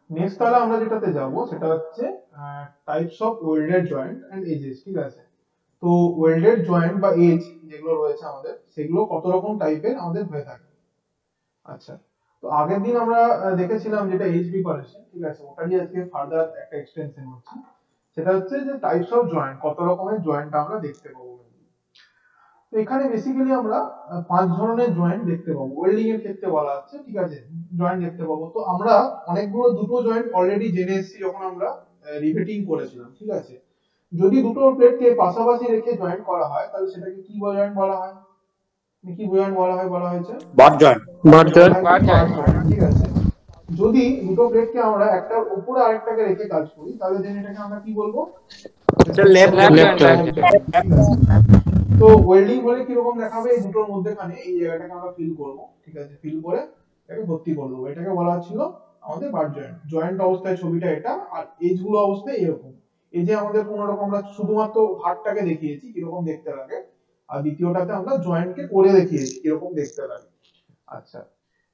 Next তাহলে আমরা যেটাতে যাব সেটা হচ্ছে types of welded joint and edges, ঠিক আছে। তো ওয়েল্ডেড জয়েন্ট বা এজ যেগুলো রয়েছে আমাদের, সেগুলো কত রকম টাইপের আমাদের হয়ে থাকে। আচ্ছা, তো আগের দিন আমরা দেখেছিলাম যেটা এইচ প্রিপারেশন, ঠিক আছে, ওটারই আজকে ফার্দার একটা এক্সটেনশন হচ্ছে। সেটা হচ্ছে যে টাইপস অফ জয়েন্ট, কত রকমের জয়েন্ট আমরা দেখতে পাবো। তো এখানে বেসিক্যালি আমরা 5 ধরনের জয়েন্ট দেখতে পাবো ওয়েল্ডিং এর ক্ষেত্রে বলা হচ্ছে, ঠিক আছে। জয়েন্ট দেখতে পাবো, তো আমরা অনেকগুলো দুটো জয়েন্ট অলরেডি জেনে এসেছি যখন আমরা রিভেটিং করেছিলাম, ঠিক আছে। যদি দুটো প্লেটকে পাশাপাশি রেখে জয়েন্ট করা হয় তাহলে সেটাকে কি জয়েন্ট বলা হয়, কি জয়েন্ট বলা হয়, বলা হয়েছে বার জয়েন্ট। বার জয়েন্ট। বার জয়েন্ট, ঠিক আছে। যদি দুটো প্লেটকে আমরা একটার উপরে আরেকটাকে রেখে কাজ করি তাহলে দেন এটাকে আমরা কি বলবো, লেফট লেফট জয়েন্ট। ঠিক আছে। তো ওয়েল্ডিং হলে কিরকম দেখাবে, এই দুটোর মধ্যেখানে এই জায়গাটাকে আমরা ফিল করব, ঠিক আছে, ফিল করে এটাকে ভর্তি করে দেবো। এটাকে বলা হচ্ছিল আমাদের বার জয়েন্ট। জয়েন্ট অবস্থায় ছবিটা এটা, আর এজ গুলো অবস্থায় এরকম। এই যে আমাদের কোন রকম আমরা শুধুমাত্র ভাগটাকে দেখিয়েছি কিরকম দেখতে লাগে, আর দ্বিতীয়টাতে আমরা জয়েন্টকে করে দেখিয়েছি কিরকম দেখতে লাগে। আচ্ছা,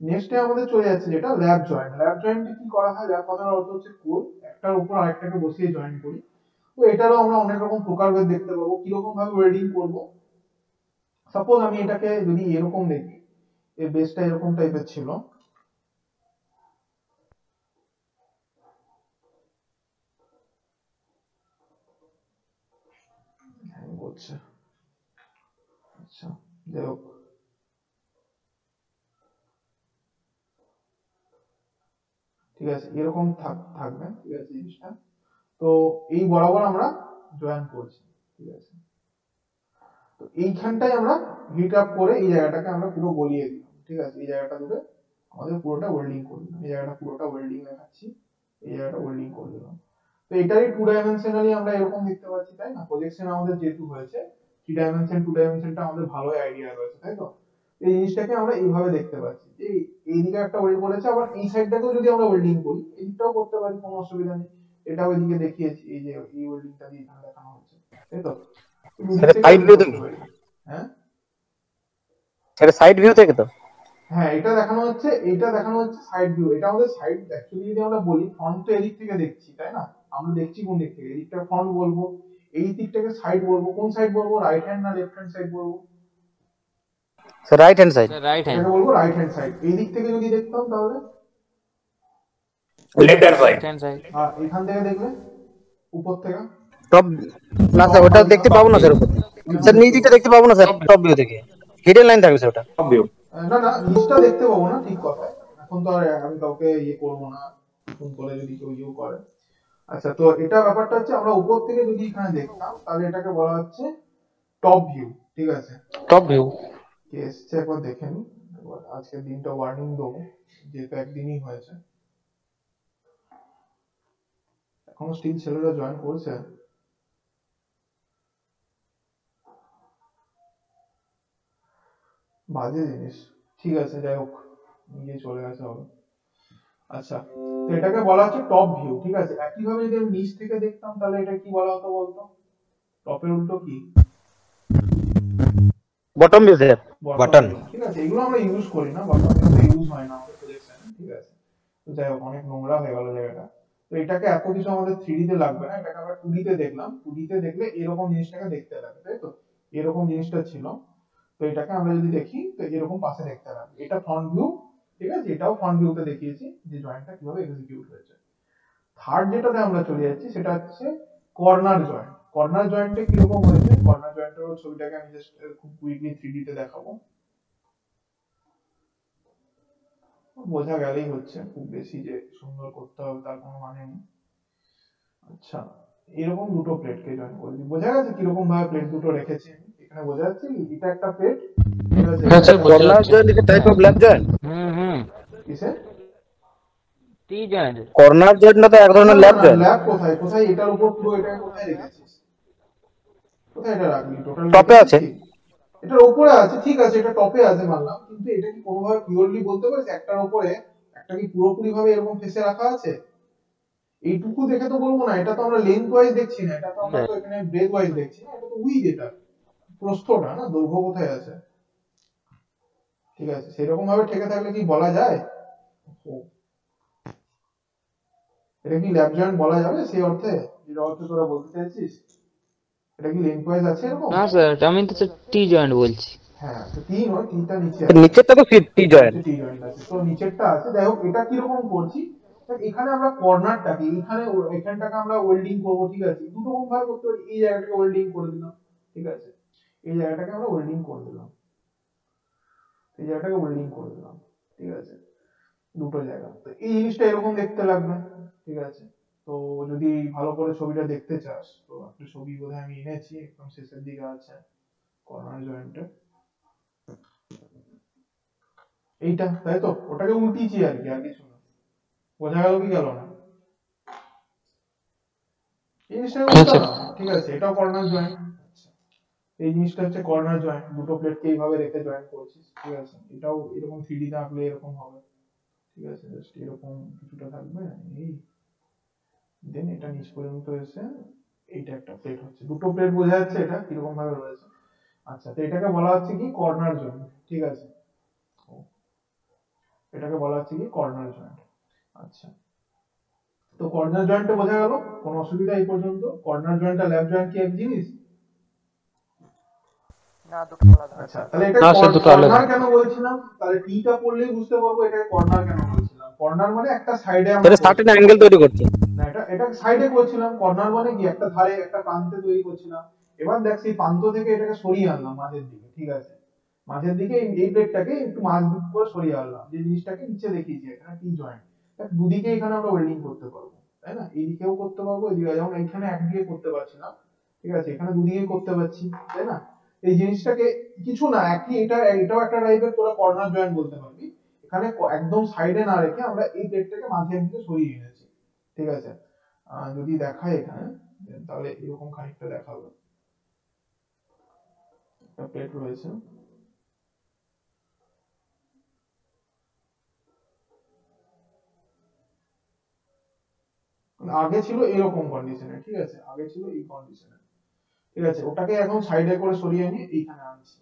নেক্সটে আমাদের চলে যাচ্ছে যেটা ল্যাব জয়েন্ট। ল্যাব জয়েন্টে কি করা হয়, ল্যাব কথার অর্থ হচ্ছে কোর, একটার উপর আরেকটাকে বসিয়ে জয়েন্ট করি। তো এটারও আমরা অনেক রকম প্রকারভেদ দেখতে পাবো, কিরকম ভাবে ওয়েল্ডিং করব। সাপোজ আমি এটাকে যদি এরকম দেখি, এই বেসটা এরকম টাইপের ছিল, বলছে, আচ্ছা, যাই হোক, ঠিক আছে, এরকম থাকবে, ঠিক আছে জিনিসটা। তো এই বরাবর আমরা জয়েন করছি, ঠিক আছে। তো এইখানটায় আমরা হিট আপ করে এই জায়গাটাকে আমরা পুরো গলিয়ে দিলাম, ঠিক আছে। এই জায়গাটা ধরে আমাদের পুরোটা ওয়েল্ডিং করে দিলাম, এই জায়গাটা পুরোটা ওয়েল্ডিং দেখাচ্ছি, এই জায়গাটা ওয়েল্ডিং করে দিলাম। তো এটারই 2 ডাইমেনশনালি আমরা এরকম দেখতে পাচ্ছি, তাই না? প্রজেকশন আমাদের যেহেতু হয়েছে 3 ডাইমেনশন 2 ডাইমেনশনটা আমাদের ভালোই আইডিয়া রয়েছে, তাই তো। এই জিনিসটাকে আমরা এইভাবে দেখতে পাচ্ছি যে এইদিকে একটা ওয়েল্ড করেছে, আবার এই সাইডটাকেও যদি আমরা ওয়েল্ডিং করি এইদিকটাও করতে পারি, কোনো অসুবিধা নেই। এটাও এদিকে দেখিয়েছি, এই যে এই ওয়েল্ডিংটা দিয়ে এখানে দেখানো হচ্ছে, তাই তো। দুদিক সেটা থেকে সাইড আমরা ভিউ করতে থেকে, পারি। হ্যাঁ, সেটা সাইড ভিউ থেকে তো। হ্যাঁ, এটা দেখানো হচ্ছে, এটা দেখানো হচ্ছে সাইড ভিউ। এটা আমাদের সাইড, অ্যাকচুয়ালি যদি আমরা বলি ফ্রন্ট তো এদিক থেকে দেখছি, তাই না? আমরা দেখছি কোন দিক থেকে, এদিকটা ফ্রন্ট বলবো, এই দিকটাকে সাইড বলবো। কোন সাইড বলবো, রাইট হ্যান্ড না লেফট হ্যান্ড সাইড বলবো? Right hand side. Right hand. এটাকে বলবো রাইট হ্যান্ড সাইড। এই দিক থেকে যদি দেখতাম তাহলে, left hand side. Left hand side. আর এখান থেকে দেখলে, উপর থেকে, টপ, না স্যার ওটা দেখতে পাবো না স্যার উপর থেকে। স্যার নিচ দিকটা দেখতে পাবো না স্যার, টপ ভিউ থেকে হিডেন লাইন থাকবে স্যার ওটা। Top view. না না, নিচটা দেখতে পাবো না, ঠিক কথা। এখন তো আর আমি কাউকে ইয়ে করবো না, ফোন করে যদি কেউ ইয়ে করে। আচ্ছা, তো এটা ব্যাপারটা হচ্ছে আমরা উপর থেকে যদি এখানে দেখতাম তাহলে এটাকে বলা হচ্ছে টপ ভিউ, ঠিক আছে। Top view. কে এসছে একবার দেখে নি, একবার আজকের দিনটা ওয়ার্নিং দেবো, যেহেতু একদিনই হয়েছে। এখনো স্টিল ছেলেরা জয়েন করছে, বাজে জিনিস। ঠিক আছে, যাই হোক, নিয়ে চলে গেছে হবে। আচ্ছা, তো এটাকে বলা হচ্ছে টপ ভিউ, ঠিক আছে। একইভাবে যদি আমি নিচ থেকে দেখতাম তাহলে এটা কি বলা হতো বলতো? টপের উল্টো কি? Bottom view sir. Bottom view, ঠিক আছে। এগুলো আমরা ইউজ করি না, বটম ভিউ ইউজ হয় না আমাদের প্রজেকশনে, ঠিক আছে। তো যাই হোক, অনেক নোংরা হয়ে গেল জায়গাটা। তো এটাকে এত কিছু আমাদের 3D তে লাগবে না, এটাকে আমরা 2D তে দেখলাম। 2D তে দেখলে এরকম জিনিসটাকে দেখতে লাগে, তাই তো। এরকম জিনিসটা ছিল। তো এটাকে আমরা যদি দেখি তো এরকম পাশে দেখতে লাগে। এটা ফ্রন্ট ভিউ, ঠিক আছে। এটাও ফ্রন্ট ভিউতে দেখিয়েছি যে জয়েন্টটা কিভাবে এক্সিকিউট হয়েছে। থার্ড যেটাতে আমরা চলে যাচ্ছি সেটা হচ্ছে কর্নার জয়েন্ট। কর্নার জয়েন্টে কিরকম হয়েছে, কর্নার জয়েন্টের ছবিটাকে আমি জাস্ট খুব কুইকলি 3D তে দেখাবো, বোঝা গেলেই হচ্ছে। খুব বেশি যে সুন্দর করতে হবে তার কোনো মানে নেই। আচ্ছা, এরকম দুটো প্লেটকে জয়েন করেছি, বোঝা গেছে কিরকম ভাবে প্লেট দুটো রেখেছি আমি এখানে, বোঝা যাচ্ছে কি? এটা একটা প্লেট, ঠিক আছে, হ্যাঁ এটা স্যার একটা বোঝা কর্নার যাচ্ছে। Joint is type of lap joint. হুম। কিসে? T joint. কর্নার জয়েন্ট না তো এক না ধরনের না ল্যাব না, জয়েন্ট। ল্যাব কোথায় কোথায়, এটার উপর পুরো এটাকে কোথায় রেখেছিস? কোথায় এটা রাখলি, টোটাল টপে রেখেছিস আছে। কি? এটার উপরে আছে, ঠিক আছে, এটা টপে আছে মানলাম, কিন্তু এটা কি কোনোভাবে পিওরলি বলতে পারিস একটার উপরে একটা কি পুরোপুরি ভাবে এরকম ফেসে রাখা আছে? এইটুকু দেখে তো বলবো না, এটা তো আমরা লেন্থ ওয়াইজ দেখছি না, এটা তো আমরা তো এখানে ব্রেড ওয়াইজ দেখছি না, এটা তো উইড, এটা প্রস্থটা না, দৈর্ঘ্য কোথায় আছে? ঠিক আছে, সেরকম ভাবে ঠেকে থাকলে কি বলা যায়? ও, এটা কি ল্যাব জয়েন্ট বলা যাবে সেই অর্থে, যে অর্থে তোরা বলতে চাইছিস? এটা কি লেন্থওয়াইজ আছে এরকম? না স্যার, আমি তো স্যার টি জয়েন্ট বলছি। হ্যাঁ, তো টি নয়, টিটা নিচে আছে, নিচেরটা তো টি জয়েন্ট। নিচে টি জয়েন্ট আছে, তো নিচেরটা আছে। যাই হোক, এটা কিরকম করছি, দেখ এখানে আমরা কর্নারটাকে এখানটাকে আমরা ওয়েল্ডিং করব, ঠিক আছে? দুটো রকম ভাবে করতে পারি। এই জায়গাটাকে ওয়েল্ডিং করে দিলাম, ঠিক আছে? এই জায়গাটাকে আমরা ওয়েল্ডিং করে দিলাম, এই জায়গাটাকে ওয়েল্ডিং করে দিলাম, ঠিক আছে? দুটো জায়গা, তো এই জিনিসটা এরকম দেখতে লাগবে, ঠিক আছে? তো যদি ভালো করে ছবিটা দেখতে চাস, তো একটা ছবি বোধহয় আমি এনেছি, একদম শেষের দিকে আছে কর্নার জয়েন্টে, এইটা, তাই তো? ওটাকে উল্টিয়েছি আর কি, আর কিছু না। বোঝা গেল কি গেল না? এই জিনিসটাকে উল্টা না, ঠিক আছে? এটাও কর্নার জয়েন্ট। এই জিনিসটা হচ্ছে কর্নার জয়েন্ট, দুটো প্লেটকে এইভাবে রেখে জয়েন্ট করছিস, ঠিক আছে? এটাও এরকম 3D তে আঁকলে এরকম হবে, ঠিক আছে? জাস্ট এরকম কিছুটা থাকবে, এই দেন এটা নিচ পর্যন্ত এসে এইটা একটা প্লেট হচ্ছে, দুটো প্লেট বোঝা যাচ্ছে এটা কিরকম ভাবে রয়েছে। আচ্ছা, তো এটাকে বলা হচ্ছে কি কর্নার জয়েন্ট, ঠিক আছে? এটাকে বলা হচ্ছে কি কর্নার জয়েন্ট। আচ্ছা, তো কর্নার জয়েন্টে বোঝা গেল, কোনো অসুবিধা এই পর্যন্ত? কর্নার জয়েন্ট আর ল্যাব জয়েন্ট কি এক জিনিস? আচ্ছা, তাহলে এটা না স্যার, দুটো আলাদা। কর্নার কেন বলছিলাম? তাহলে টিটা পড়লেই বুঝতে পারবো এটা কর্নার কেন বলছিলাম। কর্নার মানে একটা সাইডে আমরা এটা সার্টেন অ্যাঙ্গেল তৈরি করছে। না, এটা সাইডে করছিলাম। কর্নার মানে কি একটা ধারে একটা প্রান্তে তৈরি করছিলাম। এবার দেখ সেই প্রান্ত থেকে এটাকে সরিয়ে আনলাম মাঝের দিকে, ঠিক আছে? মাঝের দিকে এই প্লেটটাকে একটু মাঝ দিক করে সরিয়ে আনলাম, যে জিনিসটাকে নিচে দেখিয়েছি এখানে টি জয়েন্ট। দেখ দুদিকে এখানে আমরা ওয়েল্ডিং করতে পারবো, তাই না? এইদিকেও করতে পারবো, এদিকে, যেমন এখানে একদিকে করতে পারছি না, ঠিক আছে? এখানে দুদিকে করতে পারছি, তাই না? এই জিনিসটাকে কিছু না, একই এটাও একটা টাইপের তোরা কর্নার জয়েন্ট বলতে পারবি। এখানে একদম সাইডে না রেখে আমরা এই প্লেটটাকে মাঝের দিকে সরিয়ে এনেছি, ঠিক আছে? যদি দেখাই এখানে, তাহলে এরকম খানিকটা দেখাবো। একটা প্লেট রয়েছে, আগে ছিল এরকম কন্ডিশনে, ঠিক আছে? আগে ছিল এই কন্ডিশনে, ঠিক আছে? ওটাকে এখন সাইডে করে সরিয়ে নিয়ে এইখানে আনছি।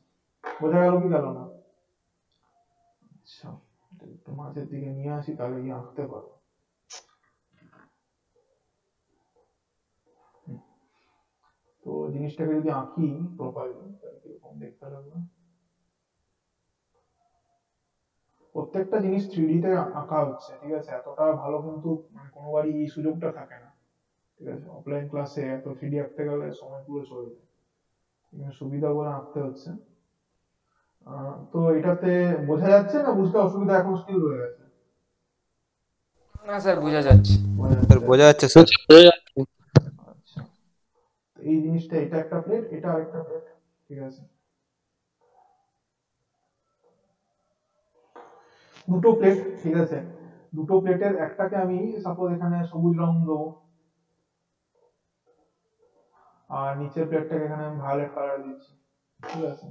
বোঝা গেল কি গেল না? আচ্ছা, এটা একটু মাঝের দিকে নিয়ে আসি, তাহলে গিয়ে আঁকতে পারবো। তো জিনিসটাকে যদি আঁকি প্রপারলি, তাহলে কিরকম দেখতে লাগবে? প্রত্যেকটা জিনিস 3D তে আঁকা হচ্ছে, ঠিক আছে? এতটা ভালো কিন্তু মানে কোনোবারই এই সুযোগটা থাকে না, ঠিক আছে? অফলাইন ক্লাসে এত 3D আঁকতে গেলে সময় পুরো চলে যায়, এখানে সুবিধা বলে আঁকতে হচ্ছে। তো এটাতে বোঝা যাচ্ছে না? বুঝতে অসুবিধা এখন স্টিল রয়ে গেছে? না স্যার, বোঝা যাচ্ছে। বোঝা স্যার যাচ্ছে? বোঝা যাচ্ছে স্যার। আচ্ছা, তো এই জিনিসটা, এটা একটা প্লেট, এটা আরেকটা প্লেট, ঠিক আছে? দুটো প্লেট, ঠিক আছে? দুটো প্লেটের একটাকে আমি সাপোজ এখানে সবুজ রং দেবো, আর নিচের প্লেটটাকে এখানে আমি ভায়োলেট কালার দিচ্ছি, ঠিক আছে?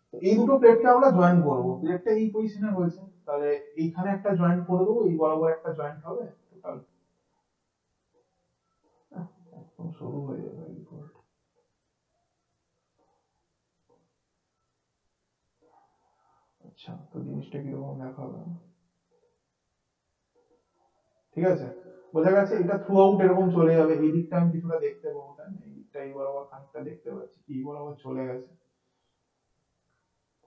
তো এই দুটো প্লেটকে আমরা জয়েন করব। প্লেটটা এই পজিশনে রয়েছে, তাহলে এইখানে একটা জয়েন্ট করে দেবো, এই বরাবর একটা জয়েন্ট হবে টোটাল। একদম সরু হয়ে যাবে এই plate। আচ্ছা, তো জিনিসটা কিরকম দেখাবে, ঠিক আছে? বোঝা গেছে? এটা থ্রু আউট এরকম চলে যাবে, এই দিকটা আমি কিছুটা দেখতে পাবো, তাই না? এই দিকটা এই বরাবর খানিকটা দেখতে পাচ্ছি, এই বরাবর চলে গেছে,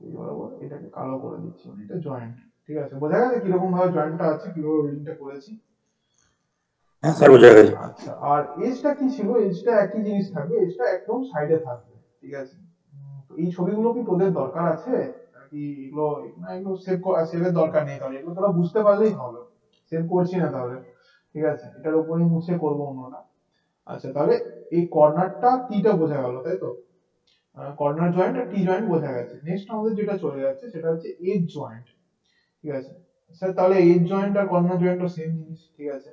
এই বরাবর এটাকে কালো করে দিচ্ছি, মানে এটা জয়েন্ট, ঠিক আছে? বোঝা গেছে কিরকম ভাবে জয়েন্টটা আছে, কিভাবে ওয়েল্ডিংটা করেছি? হ্যাঁ স্যার, বোঝা গেছে। আচ্ছা, আর এজটা কি ছিল? এজটা একই জিনিস থাকবে, এজটা একদম সাইডে থাকবে, ঠিক আছে? তো এই ছবিগুলো কি তোদের দরকার আছে নাকি? এগুলো না, এগুলো সেভের দরকার নেই, তাহলে এগুলো তোরা বুঝতে পারলেই হবে। সেভ করছি না তাহলে, ঠিক আছে? এটার উপরেই মুছে করবো অন্যটা। আচ্ছা, তাহলে এই কর্নারটা টিটা বোঝা গেল, তাই তো? কর্নার জয়েন্ট আর টি জয়েন্ট বোঝা গেছে। নেক্সট আমাদের যেটা চলে যাচ্ছে সেটা হচ্ছে এজ জয়েন্ট, ঠিক আছে? স্যার, তাহলে এজ জয়েন্ট আর কর্নার জয়েন্টও সেম জিনিস, ঠিক আছে?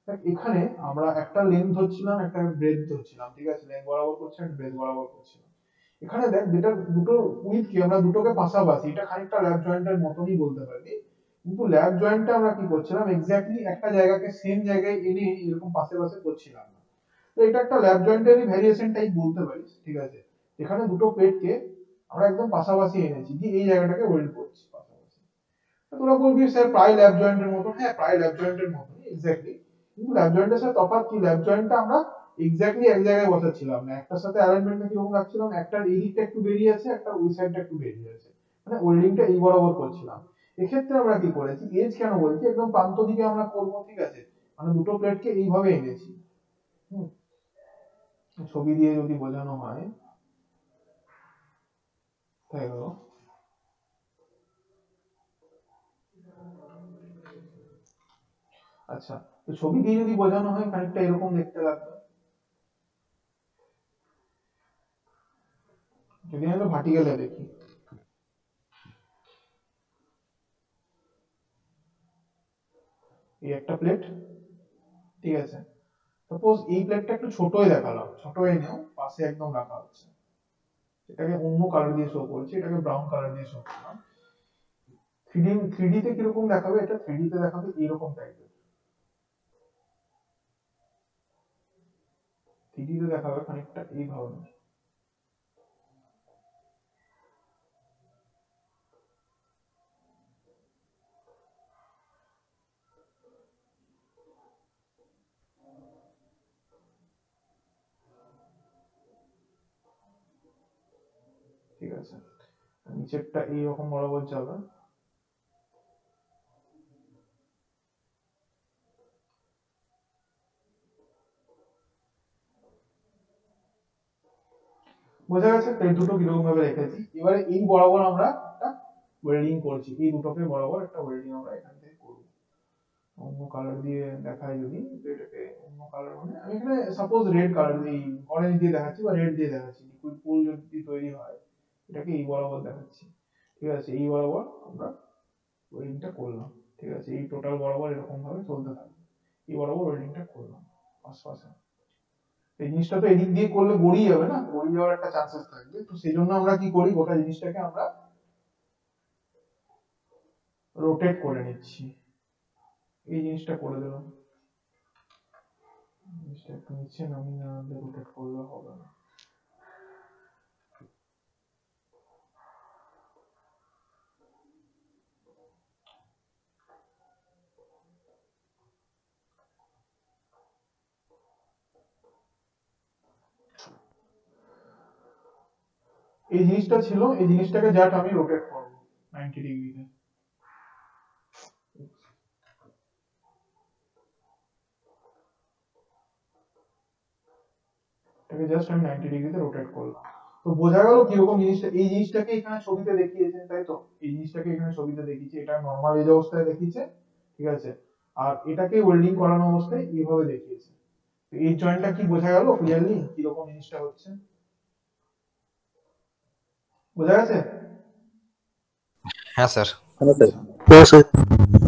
দেখ, এখানে আমরা একটা লেন্থ ধরছিলাম, একটা ব্রেথ ধরছিলাম, ঠিক আছে? লেন্থ বরাবর করছিলাম, ব্রেথ বরাবর করছিলাম। এখানে দেখ, যেটা দুটো উইথ কি আমরা দুটোকে পাশাপাশি, এটা খানিকটা ল্যাব জয়েন্টের মতনই বলতে পারবি। কিন্তু ল্যাব জয়েন্টে আমরা কি করছিলাম, এক্স্যাক্টলি একটা জায়গাকে সেম জায়গায় এনে এরকম পাশে পাশে করছিলাম না। তো এটা একটা ল্যাব জয়েন্টেরই ভেরিয়েশন টাইপ বলতে পারিস, ঠিক আছে? এখানে দুটো প্লেটকে আমরা একদম পাশাপাশি এনেছি, দিয়ে এই জায়গাটাকে ওয়েল্ড করছি পাশাপাশি। তো তোরা বলবি স্যার প্রায় ল্যাব জয়েন্টের মতো। হ্যাঁ, প্রায় ল্যাব জয়েন্টের মতনই, এক্স্যাক্টলি। কিন্তু ল্যাব জয়েন্টের সাথে তফাৎ কি, ল্যাব জয়েন্টটা আমরা এক্স্যাক্টলি এক জায়গায় বসাচ্ছিলাম না, একটার সাথে অ্যালাইনমেন্টটা কিরকম রাখছিলাম, একটার এই দিকটা একটু বেরিয়ে আছে, একটা ওই সাইডটা একটু বেরিয়ে আছে, মানে ওয়েল্ডিংটা এই বরাবর করছিলাম। এক্ষেত্রে আমরা কি করেছি, এজ কেন বলছি, একদম প্রান্ত দিকে আমরা করবো, ঠিক আছে, মানে দুটো প্লেটকে এইভাবে এনেছি। হুম, ছবি দিয়ে যদি বোঝানো হয় তাই হলো। আচ্ছা, তো ছবি দিয়ে যদি বোঝানো হয় খানিকটা এরকম দেখতে লাগবে। যদি আমরা ভার্টিক্যালে দেখি, এই একটা প্লেট, ঠিক আছে, সাপোজ এই প্লেটটা একটু ছোটই দেখালাম, ছোটই নেও, পাশে একদম রাখা হচ্ছে, এটাকে অন্য কালার দিয়ে শো করছি, এটাকে ব্রাউন কালার দিয়ে শো করলাম। 3D তে কিরকম দেখাবে, এটা 3D তে দেখাবে এরকম টাইপের, 3D তে দেখাবে খানিকটা এই ধরনের। ঠিক আছে, নিচেরটা এইরকম বরাবর যাবে। বোঝা গেছে প্লেট দুটো কিরকম ভাবে রেখেছি। এবারে এই বরাবর আমরা একটা ওয়েল্ডিং করছি, এই দুটোকে বরাবর একটা ওয়েল্ডিং আমরা এখান থেকে করব। অন্য কালার দিয়ে দেখাই যদি, এটাকে অন্য কালার মানে আমি এখানে সাপোজ রেড কালার, এই অরেঞ্জ দিয়ে দেখাচ্ছি বা রেড দিয়ে দেখাচ্ছি, লিকুইড পুল যদি তৈরি হয় এটাকে এই বরাবর দেখাচ্ছি। ঠিক আছে, এই বরাবর আমরা ওয়েল্ডিংটা করলাম। ঠিক আছে, এই টোটাল বরাবর এরকম ভাবে চলতে থাকবে, এই বরাবর ওয়েল্ডিংটা করলাম আশপাশে। এই জিনিসটা তো এদিক দিয়ে করলে গড়িয়ে যাবে না, গড়িয়ে যাওয়ার একটা চান্সেস থাকবে, তো সেই জন্য আমরা কি করি, গোটা জিনিসটাকে আমরা রোটেট করে নিচ্ছি। এই জিনিসটা করে দিলাম, জিনিসটা একটু নিচে নামিয়ে আমাদের রোটেট করলে হবে না। এই জিনিসটা ছিল, এই জিনিসটাকে জাস্ট আমি রোটেট করব 90 ডিগ্রিতে। এটাকে জাস্ট আমি 90 ডিগ্রিতে রোটেট করলাম। তো বোঝা গেল কিরকম জিনিসটা, এই জিনিসটাকে এখানে ছবিতে দেখিয়েছে তাই তো, এই জিনিসটাকে এখানে ছবিতে দেখিয়েছে, এটা নরমাল এজ অবস্থায় দেখিয়েছে, ঠিক আছে, আর এটাকে ওয়েল্ডিং করানো অবস্থায় এইভাবে দেখিয়েছে। তো এই জয়েন্টটা কি বোঝা গেল ক্লিয়ারলি কিরকম জিনিসটা হচ্ছে, বোঝা গেছে? হ্যাঁ স্যার।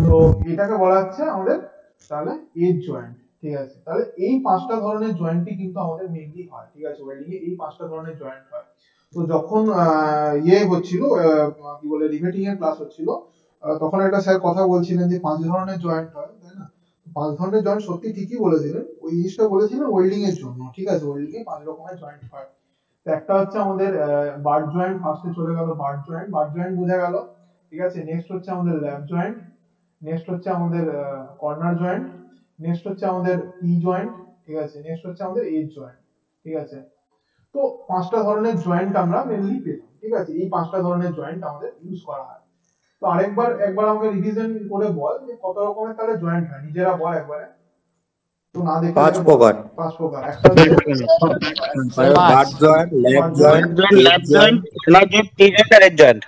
তো এটাকে বলা হচ্ছে আমাদের তাহলে এজ জয়েন্ট। ঠিক আছে, তাহলে এই পাঁচটা ধরনের জয়েন্টই কিন্তু আমাদের মেইনলি হয়। ঠিক আছে, ওয়েল্ডিং এ এই পাঁচটা ধরনের জয়েন্ট হয়। তো যখন ইয়ে হচ্ছিল, কি বলে, রিভেটিং এর ক্লাস হচ্ছিল, তখন একটা স্যার কথা বলছিলেন যে 5 ধরনের জয়েন্ট হয়, তাই না? 5 ধরনের জয়েন্ট সত্যি ঠিকই বলেছিলেন, ওই জিনিসটা বলেছিলেন ওয়েল্ডিং এর জন্য। ঠিক আছে, ওয়েল্ডিং এ 5 রকমের জয়েন্ট হয়। তো একটা হচ্ছে আমাদের বার্ড জয়েন্ট, ফার্স্টে চলে গেল বার্ড জয়েন্ট, বার্ড জয়েন্ট বোঝা গেল। ঠিক আছে, নেক্সট হচ্ছে আমাদের ল্যাব জয়েন্ট, নেক্সট হচ্ছে আমাদের কর্নার জয়েন্ট, নেক্সট হচ্ছে আমাদের ই জয়েন্ট, ঠিক আছে, নেক্সট হচ্ছে আমাদের এজ জয়েন্ট। ঠিক আছে, তো 5টা ধরনের জয়েন্ট আমরা মেনলি পেলাম। ঠিক আছে, এই 5টা ধরনের জয়েন্ট আমাদের ইউজ করা হয়। তো একবার আমাকে রিভিশন করে বল যে কত রকমের তাহলে জয়েন্ট হয়, নিজেরা বল একবারে, তো না দেখে 5 প্রকার। 5 প্রকার। একটা হচ্ছে butt joint, lap joint, lap joint, corner joint, T joint আর edge joint.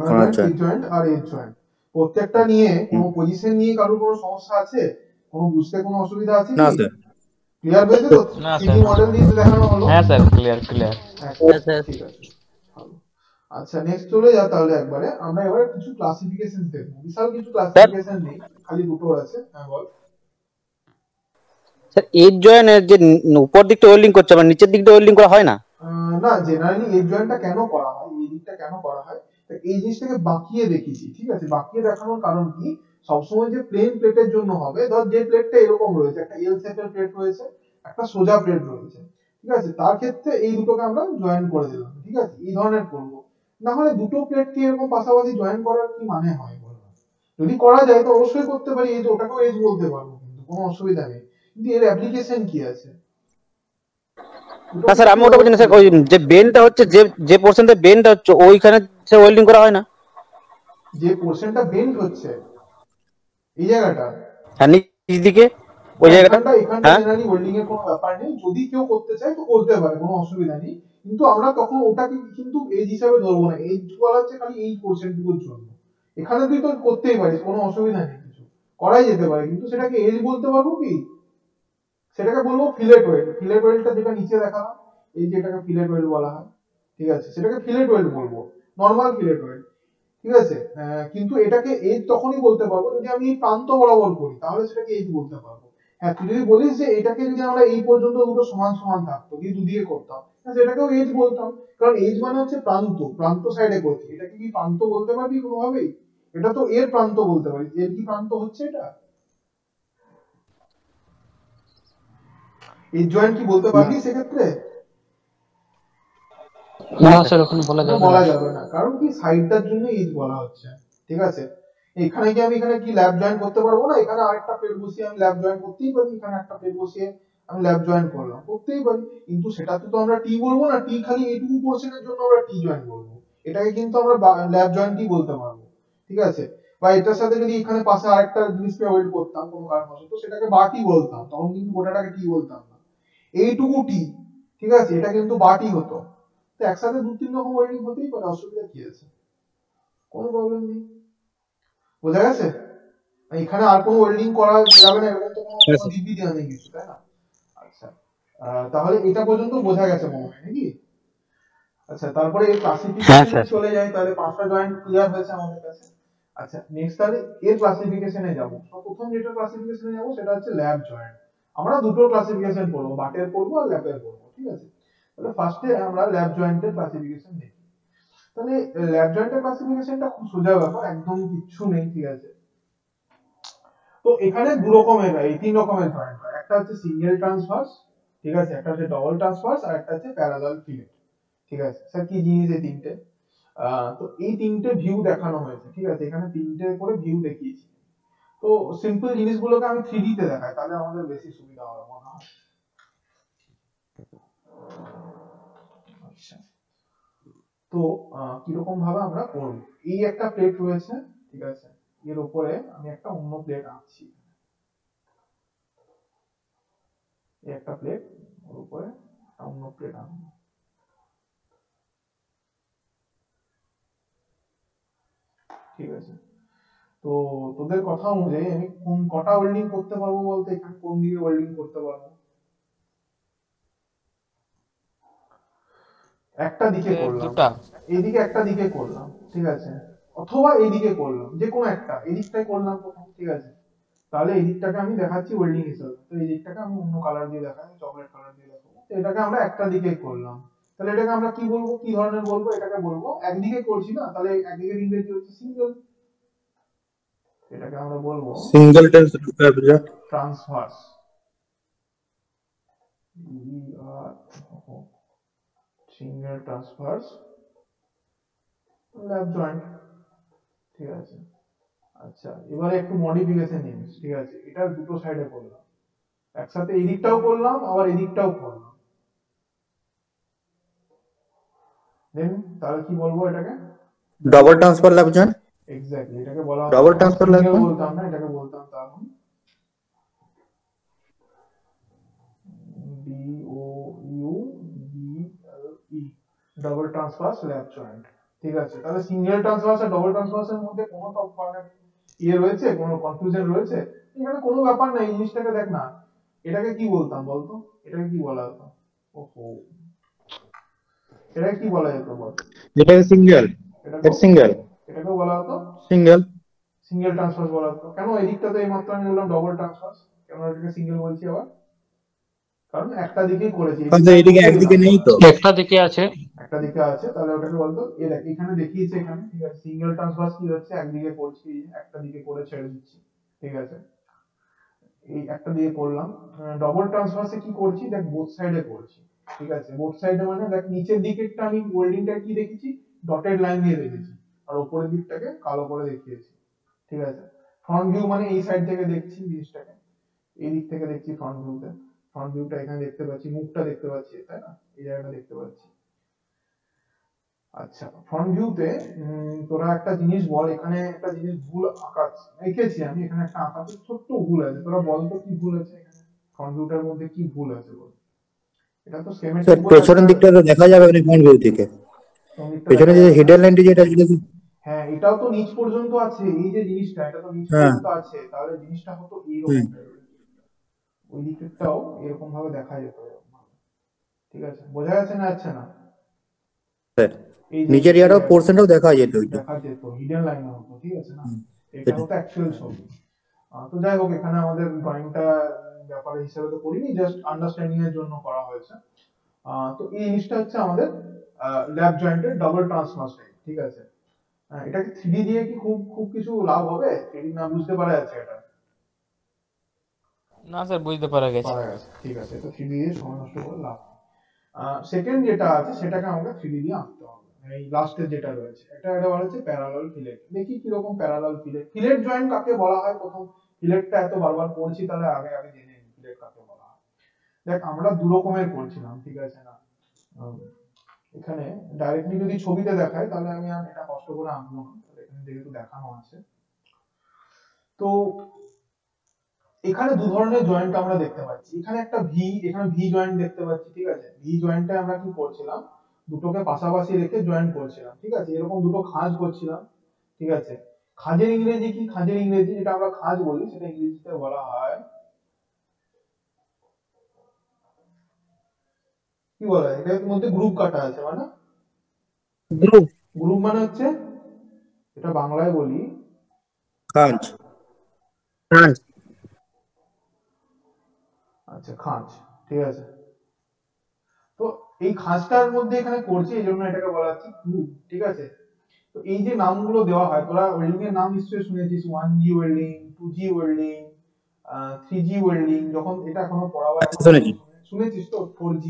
Corner joint, T joint আর এজ জয়েন্ট। প্রত্যেকটা নিয়ে কোনো পজিশন নিয়ে কারোর কোনো সমস্যা আছে, কোনো বুঝতে কোনো অসুবিধা আছে না কি? স্যার। ক্লিয়ার হয়েছে তো? না 3D স্যার, মডেল দিয়ে দেখানো হলো। হ্যাঁ স্যার, ক্লিয়ার ক্লিয়ার। ঠিক আছে, ভালো। আচ্ছা, নেক্সট চলে যা তাহলে একবারে, আমরা এবারে কিছু ক্লাসিফিকেশন দেখব। বিশাল কিছু ক্লাসিফিকেশন নেই, খালি দুটো আছে। হ্যাঁ বল। স্যার এজ জয়েন্টের যে উপর দিকটা ওয়েল্ডিং করছে, আবার নিচের দিকটা ওয়েল্ডিং করা হয় না? না, জেনারেলি এই জয়েন্টটা কেন করা হয়, এই দিকটা কেন করা হয়, তো এই জিনিসটাকে বাঁকিয়ে দেখিয়েছি। ঠিক আছে, বাঁকিয়ে দেখানোর কারণ কি, সবসময় যে প্লেন প্লেটের জন্য হবে, ধর যে প্লেটটা এরকম রয়েছে, একটা এল শেপের প্লেট রয়েছে, একটা সোজা প্লেট রয়েছে, ঠিক আছে, তার ক্ষেত্রে এই দুটোকে আমরা জয়েন করে দিলাম। ঠিক আছে, এই ধরনের করব। না হলে দুটো প্লেটকে এরকম পাশাপাশি জয়েন করার কি মানে হয় বলুন? যদি করা যায় তো অবশ্যই করতে পারি, এই যে ওটাকেও এজ বলতে পারবো, কিন্তু কোনো অসুবিধা নেই, কিন্তু এর অ্যাপ্লিকেশন কি আছে? না স্যার আমি ওটা বলছি না স্যার, ওই যে বেনটা হচ্ছে, যে যে পোর্শনটা বেনটা হচ্ছে ওইখানে সে ওয়েল্ডিং করা হয় না? যে পোর্শনটা বেন্ড হচ্ছে এই জায়গাটা, হ্যাঁ নিচ দিকে ওই না জায়গাটা। এখানটা এখানটা হ্যাঁ জেনারেলি ওয়েল্ডিং এর কোনো ব্যাপার নেই, যদি কেউ করতে চায় তো করতে পারে, কোনো অসুবিধা নেই, কিন্তু আমরা তখন ওটাকে কিন্তু এজ হিসাবে ধরবো না, এজ বলা হচ্ছে খালি এই পোর্শনটুকুর জন্য। এখানে তুই তো করতেই পারিস, কোনো অসুবিধা নেই, কিছু করাই যেতে পারে, কিন্তু সেটাকে এজ বলতে পারবো কি? সেটাকে বলবো ফিলেট ওয়েল্ড। ফিলেট ওয়েল্ডটা যেটা নিচে দেখালাম, এই যেটাকে ফিলেট ওয়েল্ড বলা হয়, ঠিক আছে, সেটাকে ফিলেট ওয়েল্ড বলবো, নর্মাল ফিলেট ওয়েল্ড, ঠিক আছে। কিন্তু এটাকে এজ তখনই বলতে পারবো যদি আমি এই প্রান্ত বরাবর করি, তাহলে সেটাকে এজ বলতে পারবো। হ্যাঁ তুই যদি বলিস যে এটাকে যদি আমরা এই পর্যন্ত দুটো সমান সমান থাকতো, দিয়ে দুদিকে করতাম, হ্যাঁ সেটাকেও এজ বলতাম, কারণ এজ মানে হচ্ছে প্রান্ত, প্রান্ত সাইডে করছি, এটাকে কি প্রান্ত বলতে পারবি কোনোভাবেই? এটা তো এর প্রান্ত বলতে পারি, এর কি প্রান্ত হচ্ছে এটা? এজ জয়েন্ট কি বলতে পারবি সেক্ষেত্রে? না স্যার ওখানে বলা এটা যাবে না। বলা যাবে না, কারণ কি সাইডটার জন্য এজ বলা হচ্ছে, ঠিক আছে। এখানে কি আমি এখানে কি ল্যাব জয়েন করতে পারবো না? এখানে আরেকটা প্লেট বসিয়ে আমি ল্যাব জয়েন করতেই পারি, এখানে একটা প্লেট বসিয়ে আমি ল্যাব জয়েন করলাম, করতেই পারি, কিন্তু সেটাতে তো আমরা টি বলবো না, টি খালি এইটুকু পোর্শনের জন্য আমরা টি জয়েন বলবো, এটাকে কিন্তু আমরা ল্যাব জয়েন্টই বলতে পারবো, ঠিক আছে। বা এটার সাথে যদি এখানে পাশে আরেকটা জিনিসকে ওয়েল্ড করতাম কোনো কারণবশত, সেটাকে বাটি বলতাম, তখন কিন্তু গোটাটাকে টি বলতাম না, এইটুকু টি, ঠিক আছে, এটা কিন্তু বাটি হতো। তো একসাথে দু তিন রকম ওয়েল্ডিং হতেই পারে, অসুবিধা কি আছে? কোনো প্রবলেম নেই, বোঝা গেছে? এখানে আর কোনো ওয়েল্ডিং করা যাবে না এরকম তো কোনো হ্যাঁ কোনো স্যার। দিব্যি দেওয়া নেই কিছু, তাই না? আচ্ছা, তাহলে এটা পর্যন্ত বোঝা গেছে মনে হয় নাকি? আচ্ছা, তারপরে এর হ্যাঁ ক্লাসিফিকেশনে স্যার। চলে যাই, তাহলে পাঁচটা জয়েন্ট ক্লিয়ার হয়েছে আমাদের কাছে। আচ্ছা নেক্সট তাহলে এর ক্লাসিফিকেশনে যাব। প্রথম যেটা ক্লাসিফিকেশনে যাব সেটা হচ্ছে ল্যাব জয়েন্ট। আমরা দুটো ক্লাসিফিকেশন পড়বো, বাটের পড়বো আর ল্যাবের পড়বো, ঠিক আছে। তাহলে ফার্স্টে আমরা ল্যাব জয়েন্টের ক্লাসিফিকেশন দেখি। তাহলে ল্যাব জয়েন্টের ক্লাসিফিকেশনটা খুব সোজা ব্যাপার, একদম কিচ্ছু নেই, ঠিক আছে। তো এখানে দু রকমের হয়, এই তিন রকমের জয়েন্ট হয়, একটা হচ্ছে সিঙ্গেল ট্রান্সভার্স, ঠিক আছে, একটা হচ্ছে ডবল ট্রান্সভার্স, আর একটা হচ্ছে প্যারালাল ফিলেট, ঠিক আছে। স্যার কি জিনিস এই তিনটে? তো এই তিনটে ভিউ দেখানো হয়েছে, ঠিক আছে, এখানে তিনটে করে ভিউ দেখিয়েছি। তো সিম্পল জিনিসগুলোকে আমি 3D তে দেখাই, তাহলে আমাদের বেশি সুবিধা হবে মনে হয়। আচ্ছা, তো কিরকম ভাবে আমরা করব? এই একটা প্লেট রয়েছে, ঠিক আছে, এর উপরে আমি একটা অন্য প্লেট আঁকছি, এই একটা প্লেট, ওর উপরে একটা অন্য প্লেট আনবো, ঠিক আছে। তো তোদের কথা অনুযায়ী আমি কোন কটা ওয়েল্ডিং করতে পারবো বলতে, এখানে কোন দিকে ওয়েল্ডিং করতে পারবো? একটা দিকে করলাম, দুটা। এইদিকে একটা দিকে করলাম, ঠিক আছে, অথবা এইদিকে করলাম, যে কোনো একটা এদিকটাই করলাম প্রথম, ঠিক আছে। তাহলে এই দিকটাকে আমি দেখাচ্ছি ওয়েল্ডিং হিসেবে, তো এই দিকটাকে আমি অন্য কালার দিয়ে দেখাই, চকলেট কালার দিয়ে দেখাবো, তো এটাকে আমরা একটা দিকে করলাম। তাহলে এটাকে আমরা কি বলবো, কি ধরনের বলবো? এটাকে বলবো একদিকে করছি না, তাহলে একদিকে ইংরেজি হচ্ছে সিঙ্গেল, এটাকে আমরা বলবো singleton lab transverse, single transverse lab joint, ঠিক আছে। আচ্ছা এবারে একটু মডিফিকেশন জিনিস, ঠিক আছে, এটা দুটো সাইডে করলাম, একসাথে এই দিকটাও করলাম আবার এই দিকটাও করলাম, দেন তাহলে কি বলবো এটাকে? Double transfer lab joint. Exactly, এটাকে বলা হতো, double transfer lab single joint. বলতাম না, এটাকে বলতাম তখন ডি ও ইউ ডি এল E, double transverse lab joint, ঠিক আছে। তাহলে সিঙ্গেল ট্রান্সভার্স আর ডবল ট্রান্সভার্সের মধ্যে কোনো ইয়ে রয়েছে, কোনো কনফিউশন রয়েছে? এখানে কোনো ব্যাপার না, এই জিনিসটাকে দেখ না, এটাকে কি বলতাম বলতো, এটাকে কি বলা হতো? ওহো, এটাকে কি বলা যেত বল? এটাকে সিঙ্গেল। এটাকেও, এটা সিঙ্গেল। এটাকেও বলা হতো সিঙ্গেল। সিঙ্গেল ট্রান্সফার বলা হতো। কেন এই দিকটা তো এই মাত্র আমি বললাম ডবল ট্রান্সফার, কেন এটাকে সিঙ্গেল বলছি আবার? কারণ একটা দিকেই করেছি, কিন্তু এদিকে একদিকে নেই তো। একটা দিকে আছে। একটা দিকে আছে, তাহলে ওটাকে বলতো এই দেখ এখানে দেখিয়েছে এখানে, ঠিক আছে, সিঙ্গেল ট্রান্সভার্স কি হচ্ছে, একদিকে করছি, একটা দিকে করে ছেড়ে দিচ্ছি, ঠিক আছে, এই একটা দিয়ে করলাম। ডবল ট্রান্সভার্সে কি করছি দেখ, বোথ সাইডে করছি, ঠিক আছে, বোথ সাইডে মানে দেখ নিচের দিকেরটা আমি ওয়েল্ডিংটা কি দেখেছি, ডটেড লাইন দিয়ে দেখেছি, আর উপরের দিকটাকে কালো করে দেখিয়েছি, ঠিক আছে। ফ্রন্ট ভিউ মানে এই সাইড থেকে দেখছি জিনিসটাকে, এই দিক থেকে দেখছি ফ্রন্ট ভিউটা এখানে দেখতে পাচ্ছি, মুখটা দেখতে পাচ্ছি, তাই না? এই জায়গাটা দেখতে পাচ্ছি। আচ্ছা, ফ্রন্ট ভিউতে তোরা একটা জিনিস বল, এখানে একটা জিনিস ভুল আঁকা এঁকেছি আমি, এখানে একটা আঁকাতে ছোট্ট ভুল আছে, তোরা বল তো কি ভুল আছে এখানে, ফ্রন্ট ভিউটার মধ্যে কি ভুল আছে বল। এটা তো স্যার স্কেমেটিক বলে পেছনের একটা দিকটা তো দেখা যাবে না ফ্রন্ট ভিউ থেকে, কোন দিকটা পেছনে দেখা যে যাবে না? হিডেন লাইনটি যেটা যেটা হ্যাঁ, এটাও তো নিচ পর্যন্ত আছে, এই যে জিনিসটা এটা তো নিচ হ্যাঁ পর্যন্ত আছে, তাহলে জিনিসটা হতো হুম এইরকম টাইপের, ওই দিকটাও এরকম ভাবে দেখা যেত এরকম ভাবে। ঠিক আছে, বোঝা যাচ্ছে না? যাচ্ছে না? স্যার এই যে নিচের এই ইয়ারও জায়গাটা পোর্শনটাও দেখা যেত ওইটা। দেখা যেত, হিডেন লাইন হতো, ঠিক আছে না? হুম, এটা সেটাই। হতো অ্যাকচুয়াল ছবি। তো যাই হোক, এখানে আমাদের ড্রয়িংটা ব্যাপারে হিসেবে তো করিনি, জাস্ট আন্ডারস্ট্যান্ডিং এর জন্য করা হয়েছে। তো এই জিনিসটা হচ্ছে আমাদের ল্যাব জয়েন্টের ডাবল ট্রান্সভার্স টাইপ, ঠিক আছে? এটাকে 3D দিয়ে কি খুব খুব কিছু লাভ হবে? 3D না বুঝতে পারা যাচ্ছে এটা? না স্যার, বুঝতে পারা গেছে। পারা গেছে, ঠিক আছে। তো 3D দিয়ে সময় নষ্ট করে লাভ নেই। সেকেন্ড যেটা আছে সেটাকে আমাকে 3D দিয়ে আঁকতে হবে। এই লাস্টের যেটা রয়েছে এটা বলা হচ্ছে প্যারালাল ফিলেট। দেখি কি রকম প্যারালাল ফিলেট। ফিলেট জয়েন্ট কাকে বলা হয়? প্রথম ফিলেটটা এত বারবার পড়ছি, তাহলে আগে আগে জেনে নিই ফিলেট কাকে বলা হয়। দেখ, আমরা দু রকমের করছিলাম, ঠিক আছে না? উম, এখানে ডাইরেক্টলি যদি ছবিতে দেখায় তাহলে আমি আর এটা কষ্ট করে আঁকবো না, তাহলে এখানে যেহেতু দেখানো আছে। তো এখানে দু ধরনের জয়েন্ট আমরা দেখতে পাচ্ছি, এখানে একটা ভি, এখানে ভি জয়েন্ট দেখতে পাচ্ছি, ঠিক আছে? ভি জয়েন্টে আমরা কি করছিলাম, দুটোকে পাশাপাশি রেখে জয়েন্ট করছিলাম, ঠিক আছে? এরকম দুটো খাঁজ করছিলাম, ঠিক আছে? খাঁজের ইংরেজি কি? খাঁজের ইংরেজি যেটা আমরা খাঁজ বলি সেটা ইংরেজিতে বলা হয়, কি বলা হয় এটার মধ্যে? গ্রুপ কাটা আছে মানে, গ্রুপ গ্রুপ মানে হচ্ছে, এটা বাংলায় বলি, কাঁচ। ফ্রান্স। আচ্ছা খাঁজ, ঠিক আছে? তো এই খাঁজটার মধ্যে এখানে করছি, এই জন্য এটাকে বলা হচ্ছে গ্রুপ, ঠিক আছে? তো এই যে নামগুলো দেওয়া হয়, তোরা ওয়েল্ডিং এর নাম নিশ্চয়ই শুনেছিস, 1G welding, 2G welding, 3G welding, যখন এটা এখনো পড়াবার আচ্ছা, এখনো শুনেছি শুনেছিস তো? 4G,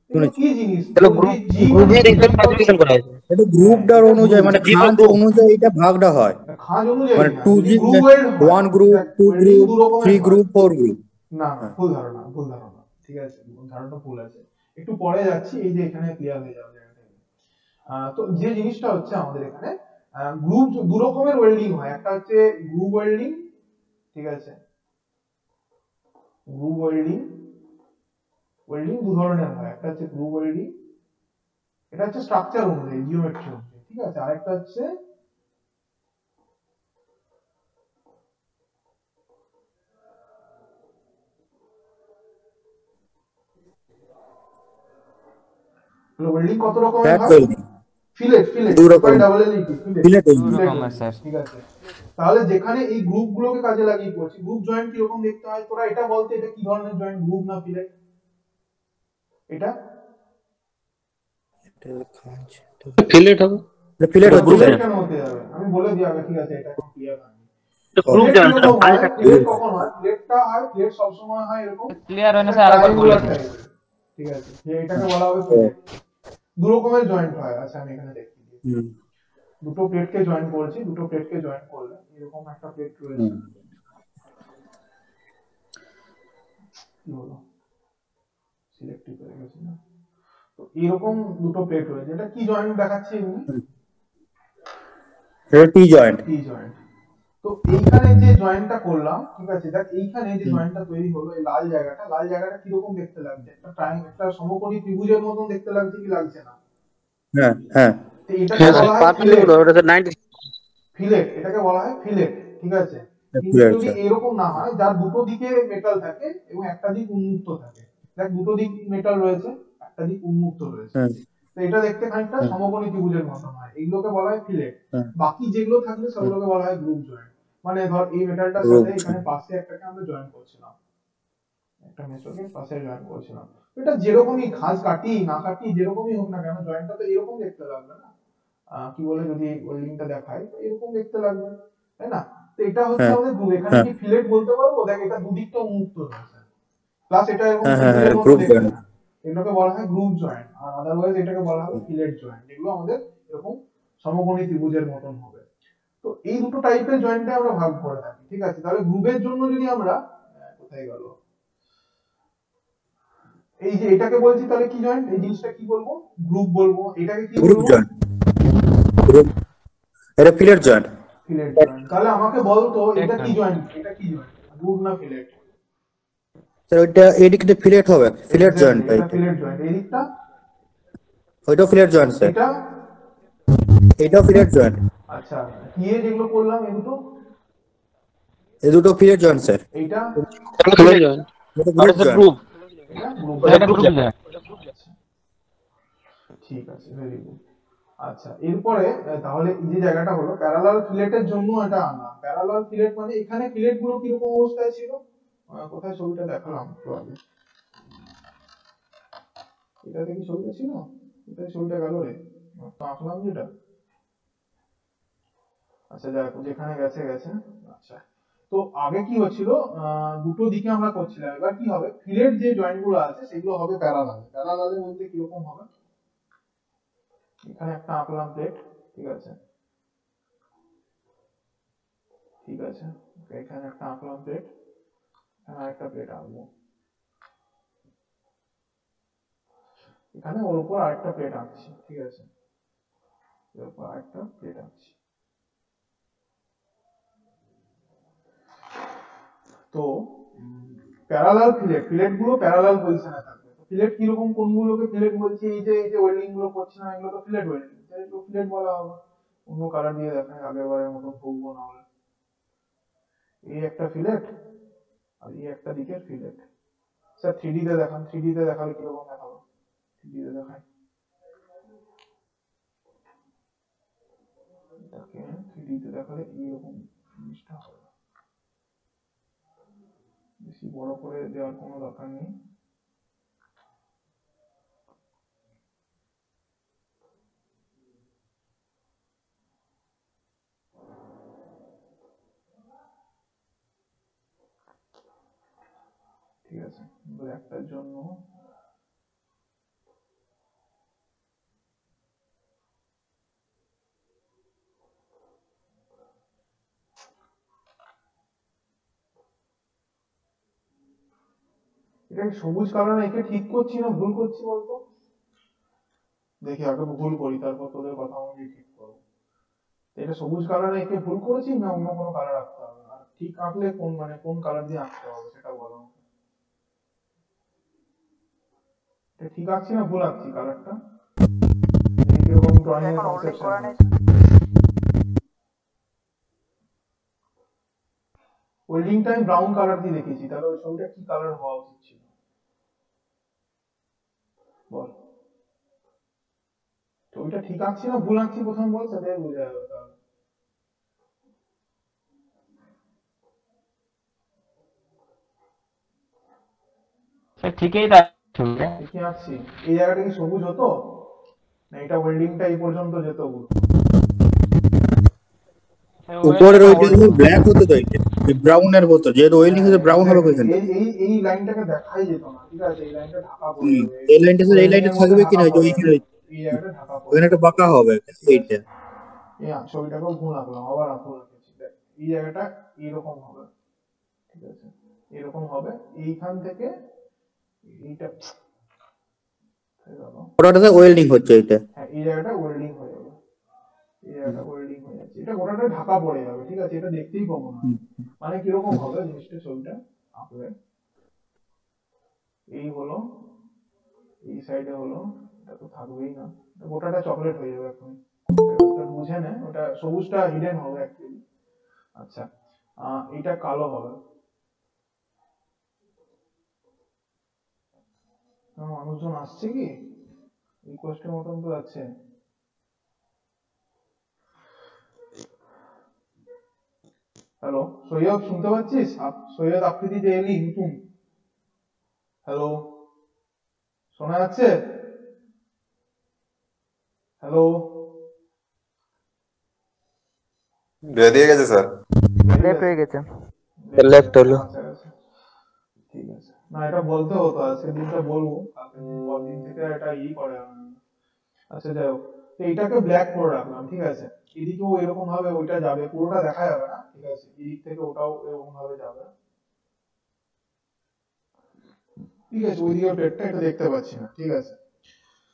এগুলো শুনেছি। কি জিনিস? তাহলে 4G, গ্রুপ জি মানে গ্রুপে দেখতে বুঝলাম, তবে ক্লাসিফিকেশন করা হয়েছে। এটা হ্যাঁ গ্রুপটার এটা অনুযায়ী গ্রুপ, মানে জি বা খাঁজ গ্রুপ। অনুযায়ী এটা ভাগটা হয়, খাঁজ অনুযায়ী মানে না, টু যদি জি, গ্রুপ ওয়েল্ড হয়, 1 গ্রুপ, দেখ 2 ওয়েল্ডিং গ্রুপ, দু রকমের 3 হয়। Group, 4 group. না না, হ্যাঁ ভুল ধারণা, ভুল ধারণা, ঠিক আছে? ধারণাটা ভুল আছে, একটু পরে যাচ্ছি, এই যে এখানে ক্লিয়ার হয়ে যাবে জায়গাটা। তো যে জিনিসটা হচ্ছে আমাদের এখানে, গ্রুপ দু রকমের ওয়েল্ডিং হয়, একটা হচ্ছে গ্রুপ ওয়েল্ডিং, ঠিক আছে? গ্রুপ ওয়েল্ডিং, ওয়েল্ডিং দু ধরনের হয়, একটা হচ্ছে গ্রুপ ওয়েল্ডিং, এটা হচ্ছে স্ট্রাকচার অনুযায়ী, জিওমেট্রি অনুযায়ী, ঠিক আছে? আরেকটা হচ্ছে ওয়েল্ডিং কত রকমের ফ্ল্যাট হয়? ওয়েল্ডিং ফিলেট, ফিলেট, দু এফআই রকম, ডাবল এল ই টি, ফিলেট, ফিলেট দু ওয়েল্ডিং। ফিলেট রকমের ওয়েল্ডিং, স্যার। ঠিক আছে? তাহলে যেখানে এই গ্রুপ গুলোকে কাজে লাগিয়ে করছি, গ্রুপ জয়েন্ট কিরকম দেখতে হয় তোরা এটা বলতে, এটা কি ধরনের জয়েন্ট, গ্রুপ না ফিলেট? এটা ফিলেট হবে। ফিলেট এটা হচ্ছে গ্রুপ ফিলেট স্যার। কেন হতে যাবে? আমি বলে দিই আগে, ঠিক আছে? এটা এখন ক্লিয়ার হয়নি। এটা ও, গ্রুপ ফিলেট জয়েন্ট কিরকম হয়? Fillet group. কখন হয়? ফিলেটটা হয়, ফিলেট সবসময় হয় এরকম ক্লিয়ার হয় না একটা স্যার, আরেকবার বলে ট্রায়াঙ্গুলার দিন। টাইপের, ঠিক আছে? যে এটাকে বলা হবে ও, ফিলেট। দু রকমের জয়েন্ট হয়, আচ্ছা আমি এখানে দেখিয়ে দিই। হুম দুটো প্লেটকে জয়েন করেছি, দুটো প্লেটকে জয়েন করলে এরকম একটা প্লেট রয়েছে, হুম কি হলো, সিলেক্টিভ হয়ে গেছে না? তো এরকম দুটো প্লেট রয়েছে, এটা কি জয়েন্ট দেখাচ্ছি এমনি? হুম। এটা টি জয়েন্ট। T joint. তো এইখানে যে জয়েন্টটা করলাম, ঠিক আছে? দেখ এইখানে যে জয়েন্টটা তৈরি হলো, এই লাল জায়গাটা কিরকম দেখতে লাগছে? একটা একটা সমকোণী ত্রিভুজের মতন দেখতে লাগছে কি লাগছে না? হ্যাঁ হ্যাঁ তো এটাকে হ্যাঁ স্যার। বলা হয় ফিলেট, পারপেন্ডিকুলার, ওটা 90। ফিলেট এটাকে বলা হয় ফিলেট, ঠিক আছে? কিন্তু ফিলেট যদি স্যার। এরকম না হয়, যার দুটো দিকে মেটাল থাকে এবং একটা দিক উন্মুক্ত থাকে, দেখ দুটো দিক মেটাল রয়েছে, একটা দিক উন্মুক্ত রয়েছে, হ্যাঁ তো এটা দেখতে খানিকটা হ্যাঁ সমকোণী ত্রিভুজের মতন হয়, এগুলোকে বলা হয় ফিলেট। হ্যাঁ বাকি যেগুলো থাকবে হ্যাঁ সেগুলোকে বলা হয় গ্রুপ জয়েন্ট। মানে ধর এই মেটালটার সাথে গ্রুপ। এখানে পাশে একটাকে আমরা জয়েন করছিলাম, একটা মেসোকে পাশে জয়েন করছিলাম, তো এটা যেরকমই খাস কাটি না কাটি, যেরকমই হোক না কেন, জয়েন্টটা তো এরকম দেখতে লাগবে না? কি বলে, যদি ওয়েল্ডিংটা দেখাই তো এরকম দেখতে লাগবে, তাই না? তো এটা হচ্ছে হ্যাঁ আমাদের গ্রুপ। এখানে হ্যাঁ কি ফিলেট বলতে পারবো? দেখ এটা দুদিকটা উন্মুক্ত রয়েছে, প্লাস এটা এরকম হ্যাঁ হ্যাঁ হ্যাঁ ত্রিভুজের মতো গ্রুপ দেখতে জয়েন্ট। না, এগুলোকে বলা হয় গ্রুপ জয়েন্ট। আর আদারওয়াইজ এটাকে বলা হবে ফিলেট জয়েন্ট, এগুলো আমাদের এরকম সমকোণী ত্রিভুজের মতন হবে। তো এই দুটো টাইপের জয়েন্টে আমরা ভাগ করে থাকি, ঠিক আছে? তাহলে গ্রুপের জন্য যদি আমরা কোথায় গেল? এই যে এটাকে বলছি তাহলে কি জয়েন্ট, এই জিনিসটা কি বলবো? গ্রুপ বলবো। এটাকে কি গ্রুপ বলবো? জয়েন্ট, গ্রুপ, এটা ফিলেট জয়েন্ট। Fillet joint. তাহলে আমাকে বলতো এটা কি জয়েন্ট, এটা কি জয়েন্ট, গ্রুপ না ফিলেট? স্যার ওইটা এদিকে ফিলেট হবে, ফিলেট জয়েন্ট এটা এটা, ফিলেট জয়েন্ট। এই দিকটা ওইটাও ফিলেট জয়েন্ট স্যার, এটা এটাও ফিলেট জয়েন্ট, আচ্ছা, কি এ যেগুলো করলাম এই দুটো, এই দুটো ফিলেট জয়েন্ট স্যার। এইটা ফিলেট জয়েন্ট, এটা আর গ্রুপ এটা জয়েন্ট। গ্রুপ, এটা গ্রুপ এটা গ্রুপ জয়েন্ট। ঠিক আছে, ভেরি গুড। আচ্ছা, এরপরে তাহলে এই যে জায়গাটা হলো প্যারালাল ফিলেটের জন্য এটা আনলাম। প্যারালাল ফিলেট মানে এখানে ফিলেট গুলো কিরকম অবস্থায় ছিল, কোথায় ছবিটা দেখালাম একটু আগে, এটা থেকে ছবিটা ছিল, কোথায় ছবিটা গেল রে, তো আঁকলাম যেটা, আচ্ছা যাক যেখানে গেছে গেছে। আচ্ছা, তো আগে কি হচ্ছিল, দুটো দিকে আমরা করছিলাম, এবার কি হবে, ফিলেট যে জয়েন্ট গুলো আছে সেগুলো হবে প্যারালাল। প্যারালালের মধ্যে কিরকম হবে, এখানে একটা আঁকলাম প্লেট, ঠিক আছে, ঠিক আছে, এখানে একটা আঁকলাম প্লেট, এখানে আরেকটা প্লেট আঁকবো, এখানে ওর উপর আরেকটা প্লেট আঁকছি, ঠিক আছে, এর উপর আরেকটা প্লেট আঁকছি। তো প্যারালাল ফিলেট, ফিলেট গুলো প্যারালাল পজিশনে থাকবে। ফিলেট কিরকম, কোনগুলোকে ফিলেট বলছি, এই যে ওয়েল্ডিং গুলো করছি না, এগুলো তো ফিলেট ওয়েল্ডিং, এগুলো ফিলেট বলা হবে। অন্য কালার দিয়ে দেখায়, আগের বারের মতন ঠকবো না হলে। এই একটা ফিলেট আর এই একটা দিকের ফিলেট। স্যার 3D তে দেখান, 3D তে দেখালে কিরকম দেখাবো, 3D তে দেখাই, এটাকে 3D তে দেখালে এইরকম জিনিসটা হবে। বেশি বড় করে দেওয়ার কোনো দরকার নেই। ঠিক আছে, একটার জন্য এটা সবুজ কালার একে ঠিক করছি না ভুল করছি বলতো, দেখি আগে ভুল করি তারপর তোদের কথা অনুযায়ী ঠিক করবো। এটা সবুজ কালার একে ভুল করেছি না অন্য কোনো কালার আঁকতে হবে, আর ঠিক আঁকলে কোন মানে কোন কালার দিয়ে আঁকতে হবে সেটা বলো। এটা ঠিক আঁকছি না ভুল আঁকছি কালারটা, এরকম ড্রয়িং এর কনসেপশন আছে। ওয়েল্ডিংটা আমি ব্রাউন কালার দিয়ে দেখেছি, তাহলে ওই ছবিটা কি কালার হওয়া উচিত ছিল বল? ছবিটা ঠিক আঁকছি না ভুল আঁকছি প্রথম বল, সেটাই বোঝা যাবে তাহলে। ঠিকই থাকছে। ঠিকই আঁকছি। এই জায়গাটা কি সবুজ হতো না, এটা ওয়েল্ডিংটা এই পর্যন্ত যেত পুরো? উপরের ওইটা ব্ল্যাক হতো তো, এইটা ব্রাউনের মতো, যে ওয়েল্ডিং হচ্ছে ব্রাউন হবে ওইখানে। এই লাইনটাকে দেখাই যেত না, ঠিক আছে, এই লাইনটা ঢাকা পড়ে যাবে, এই লাইনটা স্যার, এই লাইনটা থাকবে কিনা, যে ওইখানে এই জায়গাটা ঢাকা পড়ে ওখানে একটা বাঁকা হবে এইটা। এই ছবিটাকেও ভুল আঁকলাম, আবার ভুল আঁকেছি, এই জায়গাটা এরকম হবে, ঠিক আছে, এরকম হবে, এইখান থেকে এইটা ওটাতে ওয়েল্ডিং হচ্ছে এইটা। হ্যাঁ, এই জায়গাটা ওয়েল্ডিং হয়ে যাবে, এই জায়গাটা ওয়েল্ডিং হয়ে যাচ্ছে, এটা গোটাটা ঢাকা পড়ে যাবে, ঠিক আছে, এটা দেখতেই পাবো না। মানে কিরকম হবে জিনিসটা, ছবিটা আঁকবে, এই হলো, এই সাইডে হলো, এটা তো থাকবেই না, গোটাটা চকলেট হয়ে যাবে এখন, বুঝে নে, ওটা সবুজটা হিডেন হবে অ্যাকচুয়ালি। আচ্ছা, এটা কালো হবে, মানুষজন আসছে কি রিকোয়েস্টের মতন তো যাচ্ছে। হ্যালো সৈয়দ, শুনতে পাচ্ছিস? সৈয়দ আফ্রিদি যে এলি নতুন, হ্যালো শোনা যাচ্ছে? হ্যালো, বেরিয়ে গেছে স্যার। লেফট হয়ে গেছে, লেফট হলো। আচ্ছা আচ্ছা, ঠিক আছে, না এটা বলতে হতো, আজকে দিনটা বলবো, কালকে দিন থেকে এটা করে। আচ্ছা যাই হোক, তো এইটাকে ব্ল্যাক করে রাখলাম, ঠিক আছে, এদিকেও এরকম ভাবে ওইটা যাবে, পুরোটা দেখা যাবে না, ঠিক আছে, এদিক থেকে ওটাও এরকম ভাবে যাবে। ঠিক আছে, ওই দিকের প্লেটটা এটা দেখতে পাচ্ছি না, ঠিক আছে।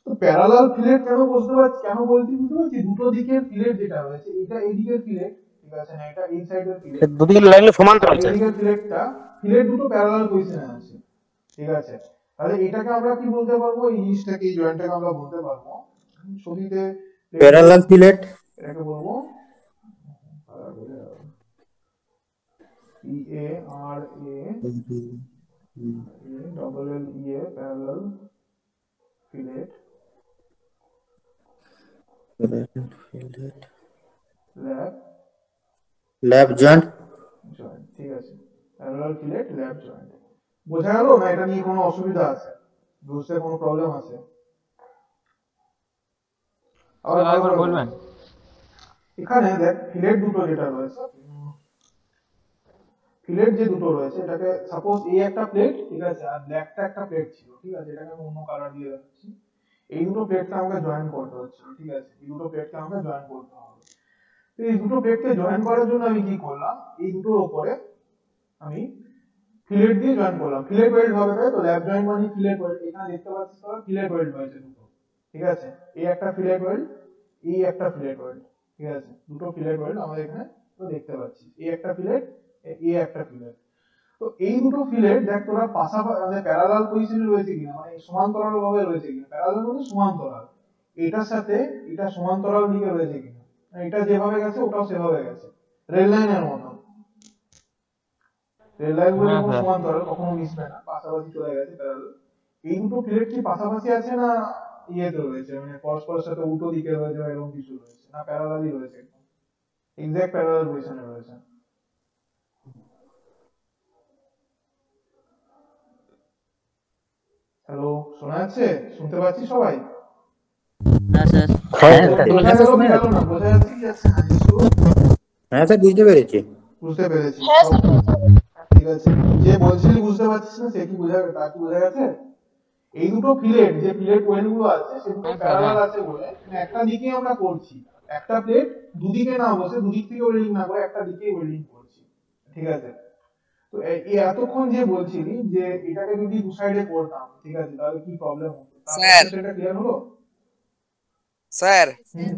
তো প্যারালাল ফিলেট কেন বুঝতে পারছি, কেন বলছি বুঝতে পারছি, দুটো দিকের ফিলেট যেটা রয়েছে, এটা এই দিকের ফিলেট, ঠিক আছে না, এটা এই সাইডের ফিলেট, দুদিকে লাইনগুলো সমান্তরাল এই স্যার। দিকের ফিলেটটা, ফিলেট দুটো প্যারালাল পজিশনে আছে, ঠিক আছে। তাহলে এটাকে আমরা কি বলতে পারবো, এই জিনিসটাকে, এই জয়েন্টটাকে আমরা বলতে পারবো ছবিতে প্যারালাল ফিলেট এটাকে বলবো P A R A double L E A, parallel fillet lap lap joint. Joint, ঠিক আছে, প্যারালাল ফিলেট ল্যাব জয়েন্ট। বোঝা গেল না? এটা নিয়ে কোনো অসুবিধা আছে, বুঝতে কোনো প্রবলেম আছে? আবার ভালো আরেকবার করে বলবেন? এখানে দেখ ফিলেট দুটো যেটা রয়েছে, ফিলেট যে দুটো রয়েছে, এটাকে সাপোজ এই একটা প্লেট, ঠিক আছে, আর ব্ল্যাকটা একটা প্লেট ছিল, ঠিক আছে, এটাকে আমি অন্য কালার দিয়ে দেখাচ্ছি। এই দুটো প্লেটকে আমাকে জয়েন করতে হচ্ছে, ঠিক আছে, এই দুটো প্লেটকে আমাকে জয়েন করতে হবে। তো এই দুটো প্লেটকে জয়েন করার জন্য আমি কি করলাম, এই দুটোর উপরে আমি ফিলেট দিয়ে জয়েন করলাম, ফিলেট ওয়েল্ড হবে, তাই তো? ল্যাব জয়েন্ট মানে ফিলেট ওয়েল্ড, এখানে দেখতে পাচ্ছিস তোরা ফিলেট ওয়েল্ড হয়েছে দুটো, ঠিক আছে, এই একটা ফিলেট ওয়েল্ড, এই একটা ফিলেট ওয়েল্ড, ঠিক আছে, দুটো ফিলেট ওয়েল্ড আমাদের এখানে তো দেখতে পাচ্ছিস, এই একটা ফিলেট, এই একটা ফিলেট। তো এই দুটো ফিলেট দেখ তোরা পাশাপাশি মানে প্যারালাল পজিশনে রয়েছে কিনা, মানে সমান্তরাল ভাবে রয়েছে কিনা, প্যারালাল মানে সমান্তরাল, এটার সাথে এটা সমান্তরাল দিকে রয়েছে কিনা, এটা যেভাবে গেছে ওটাও সেভাবে গেছে, রেল লাইনের মতো, রেল লাইন গুলো হ্যাঁ যখন স্যার। সমান্তরাল কখনো মিশবে না, পাশাপাশি চলে গেছে প্যারালাল। এই দুটো ফিলেট কি পাশাপাশি আছে না ইয়েতে রয়েছে, মানে পরস্পরের সাথে উল্টো দিকে রয়েছে বা এরকম কিছু রয়েছে, না প্যারালালই রয়েছে, এক্সাক্ট প্যারালাল পজিশনে রয়েছে? হ্যালো, শোনা যাচ্ছে? শুনতে পাচ্ছি সবাই? হ্যাঁ স্যার। বোঝা গেল কি গেল না, বোঝা যাচ্ছে কি যাচ্ছে না কিছু? হ্যাঁ স্যার বুঝতে পেরেছি। বুঝতে পেরেছি, ঠিক আছে। যে বলছিলি বুঝতে পারছিস না, সে কি বোঝা, তা কি বোঝা গেছে? এই দুটো ফিলেট, যে ফিলেট ওয়েল গুলো আছে, সে দুটো হ্যাঁ স্যার, প্যারালাল হ্যাঁ। আছে বলে মানে একটা দিকে আমরা করছি, একটা প্লেট দুদিকে না বসে দুদিক থেকে ওয়েল্ডিং না করে একটা দিকেই ওয়েল্ডিং করছি, ঠিক আছে। তো এই এতক্ষণ যে বলছিলি যে এটাকে যদি দু সাইডে করতাম, ঠিক আছে, তাহলে কি প্রবলেম হতো, স্যার তারপরে সেটা ক্লিয়ার হলো? স্যার হুম।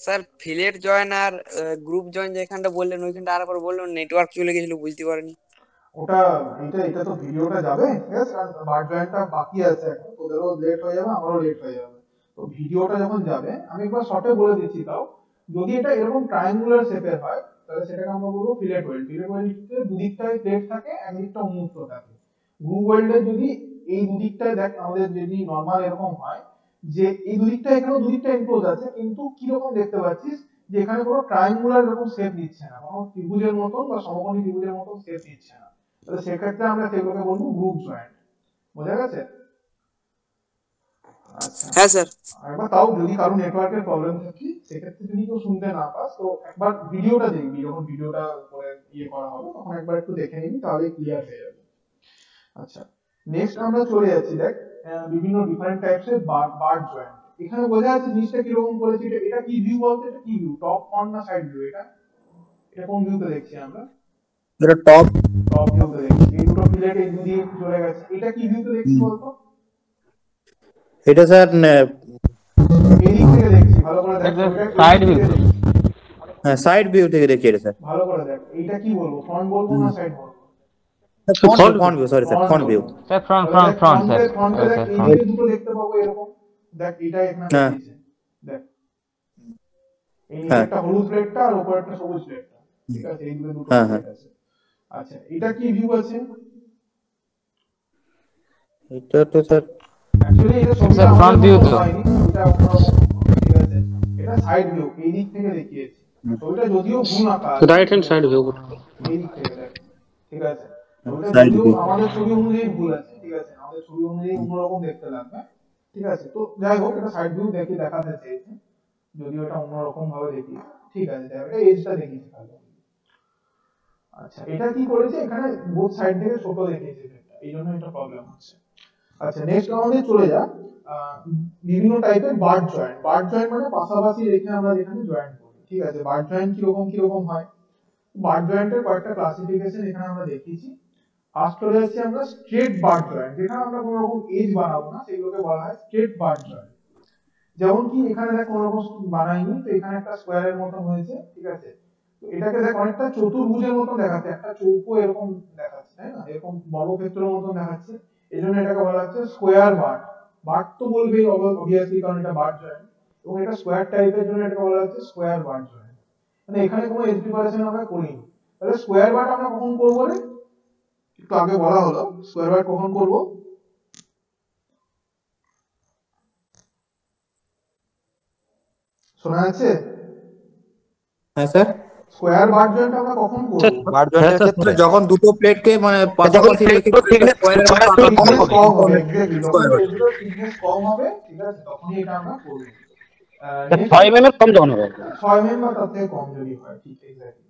স্যার ফিলেট জয়েন আর গ্রুপ জয়েন যেখানটা বললেন ওইখানটা আরেকবার বললেন, নেটওয়ার্ক চলে গেছিল, বুঝতে পারিনি। ওটা এটা তো ভিডিওটা যাবে, ঠিক আছে, কারণ বার্ড জয়েন্টটা বাকি আছে এখন, তোদেরও লেট হয়ে যাবে, আমারও লেট হয়ে যাবে। তো ভিডিওটা যখন যাবে আমি একবার শর্টে বলে দিচ্ছি, তাও যদি এটা এরকম ট্রায়াঙ্গুলার শেপের হয়, তাহলে সেটাকে আমরা বলবো ফিলেট ওয়েল্ড। ফিলেট ওয়েল্ডে দুদিকটায় প্লেট থাকে, একদিকটা উন্মুক্ত থাকে। গ্রুপ ওয়েল্ডে যদি এই দুদিকটায় দেখ, আমাদের যদি নর্মাল এরকম হয় যে এই দুদিকটা, এখানেও দুদিকটা এনক্লোজ আছে, কিন্তু কি রকম দেখতে পাচ্ছিস যে এখানে কোনো ট্রায়াঙ্গুলার এরকম শেপ নিচ্ছে না, কোনো ত্রিভুজের মতন বা সমকোণী ত্রিভুজের মতন শেপ নিচ্ছে না, তাহলে সেক্ষেত্রে আমরা সেগুলোকে বলবো গ্রুপ জয়েন্ট। বোঝা গেছে? আচ্ছা, হ্যাঁ স্যার। একবার তাও যদি কারো নেটওয়ার্কের প্রবলেম থাকে, সেক্ষেত্রে যদি কেউ শুনতে না পাস, তো একবার ভিডিওটা দেখবি, যখন ভিডিওটা করে ইয়ে করা হবে তখন একবার একটু দেখে নিবি, তাহলে ক্লিয়ার হয়ে যাবে। আচ্ছা, নেক্সট আমরা চলে যাচ্ছি, দেখ বিভিন্ন ডিফারেন্ট টাইপস এর বার্ড জয়েন্ট। এখানে বোঝা যাচ্ছে জিনিসটা কিরকম করেছি, এটা কি ভিউ বলতে, এটা কি ভিউ, টপ ফ্রন্ট না সাইড ভিউ, এটা এটা কোন ভিউতে দেখছি আমরা? এটা টপ। টপ ভিউতে দেখছি, এই দুটো ফিলেট এই দুদিকে চলে গেছে, এটা কি ভিউতে দেখছি বলতো? এটা স্যার এদিক থেকে দেখছি, ভালো করে দেখ, এটা এটা সাইড এদিক ভিউ। থেকে দেখছি, হ্যাঁ সাইড ভিউ থেকে দেখি এটা স্যার। ভালো করে দেখ, এইটা কি বলবো, ফ্রন্ট বলবো না সাইড বলবো? Front view, sorry sir, front view. Sir front front front sir. ফ্রন্টে দেখ, স্যার এই ফ্রন্ট। দিকে দুটো দেখতে পাবো এরকম, দেখ এটা এখানে হ্যাঁ দেখিয়েছে, দেখ এই নিচে হ্যাঁ একটা হলুদ প্লেটটা আর উপরে একটা সবুজ প্লেটটা, ঠিক আছে, এই দুটো হ্যাঁ হ্যাঁ। প্লেট আছে। আচ্ছা, এটা কি ভিউ আছে? এটা তো স্যার অ্যাকচুয়ালি এটা ছবিটা স্যার ফ্রন্ট ভিউ তো। হয়নি, ছবিটা অন্যরকম, ঠিক আছে, এটা সাইড ভিউ, এই দিক থেকে দেখিয়েছি। ছবিটা যদিও ভুল আঁকা আছে, রাইট হ্যান্ড সাইড ভিউ। এই দিক থেকে দেখ, ঠিক আছে, ছবিটা সাইড যদিও ভিউ। আমাদের ছবি অনুযায়ী ভুল আছে, ঠিক আছে, আমাদের ছবি অনুযায়ী অন্যরকম দেখতে লাগবে, ঠিক আছে। তো যাই হোক, এটা সাইড ভিউ দেখে দেখাতে চেয়েছে, যদিও এটা অন্যরকম ভাবে দেখি, ঠিক আছে, যাই হোক, এটা এজটা দেখিয়েছি খালি। আচ্ছা, এটা কি করেছে, এখানে বোথ সাইড থেকে ছোট দেখিয়েছে এটা, এই জন্য এটা প্রবলেম হচ্ছে। আচ্ছা, নেক্সট আমাদের চলে যা বিভিন্ন টাইপের বার্ড জয়েন্ট। বার্ড জয়েন্ট মানে পাশাপাশি রেখে আমরা যেখানে জয়েন্ট করি, ঠিক আছে। বার্ড জয়েন্ট কিরকম কিরকম হয়, বার্ড জয়েন্টের কয়েকটা ক্লাসিফিকেশন এখানে আমরা দেখিয়েছি। ফার্স্ট চলে যাচ্ছি আমরা স্ট্রেট বাট জয়েন্ট, যেখানে আমরা কোনো রকম এজ বানাবো না, সেগুলোকে বলা হয় স্ট্রেট বাট জয়েন্ট। যেমন কি এখানে দেখ কোনো রকম বানাইনি, তো এখানে একটা স্কোয়ারের মতন হয়েছে, ঠিক আছে। তো এটাকে দেখ অনেকটা চতুর্ভুজের মতন দেখাচ্ছে, একটা চৌকো এরকম দেখাচ্ছে, তাই না, এরকম বর্গক্ষেত্রের মতন দেখাচ্ছে। এই জন্য এটাকে বলা হচ্ছে স্কোয়ার বাট। বাট তো বলবেই অবভিয়াসলি, কারণ এটা বাট জয়েন্ট, এবং এটা স্কোয়ার টাইপের জন্য এটাকে বলা হচ্ছে স্কোয়ার বাট জয়েন্ট। মানে এখানে কোনো এজ প্রিপারেশন আমরা করিনি। তাহলে স্কোয়ার বাট আমরা কখন করবো রে, একটু আগে বলা হলো, স্কোয়ার বাট কখন করবো? শোনা যাচ্ছে? হ্যাঁ স্যার, স্কোয়ার বাট জয়েন্ট আমরা কখন করবো? বার জয়েন্টের ক্ষেত্রে যখন দুটো প্লেটকে মানে পাশাপাশি রেখে স্কোয়ারের মতো আঁকা থিকনেস হবে, কম হবে, এক্স্যাক্টলি, যখন স্কোয়ার হবে। এগুলোর থিকনেস কম হবে, ঠিক আছে, তখনই এটা আমরা করবো। নেক্সট 6 mm কম যখন হবে। 6 mm বা তার থেকে কম যদি হয়, ঠিক, এক্স্যাক্টলি।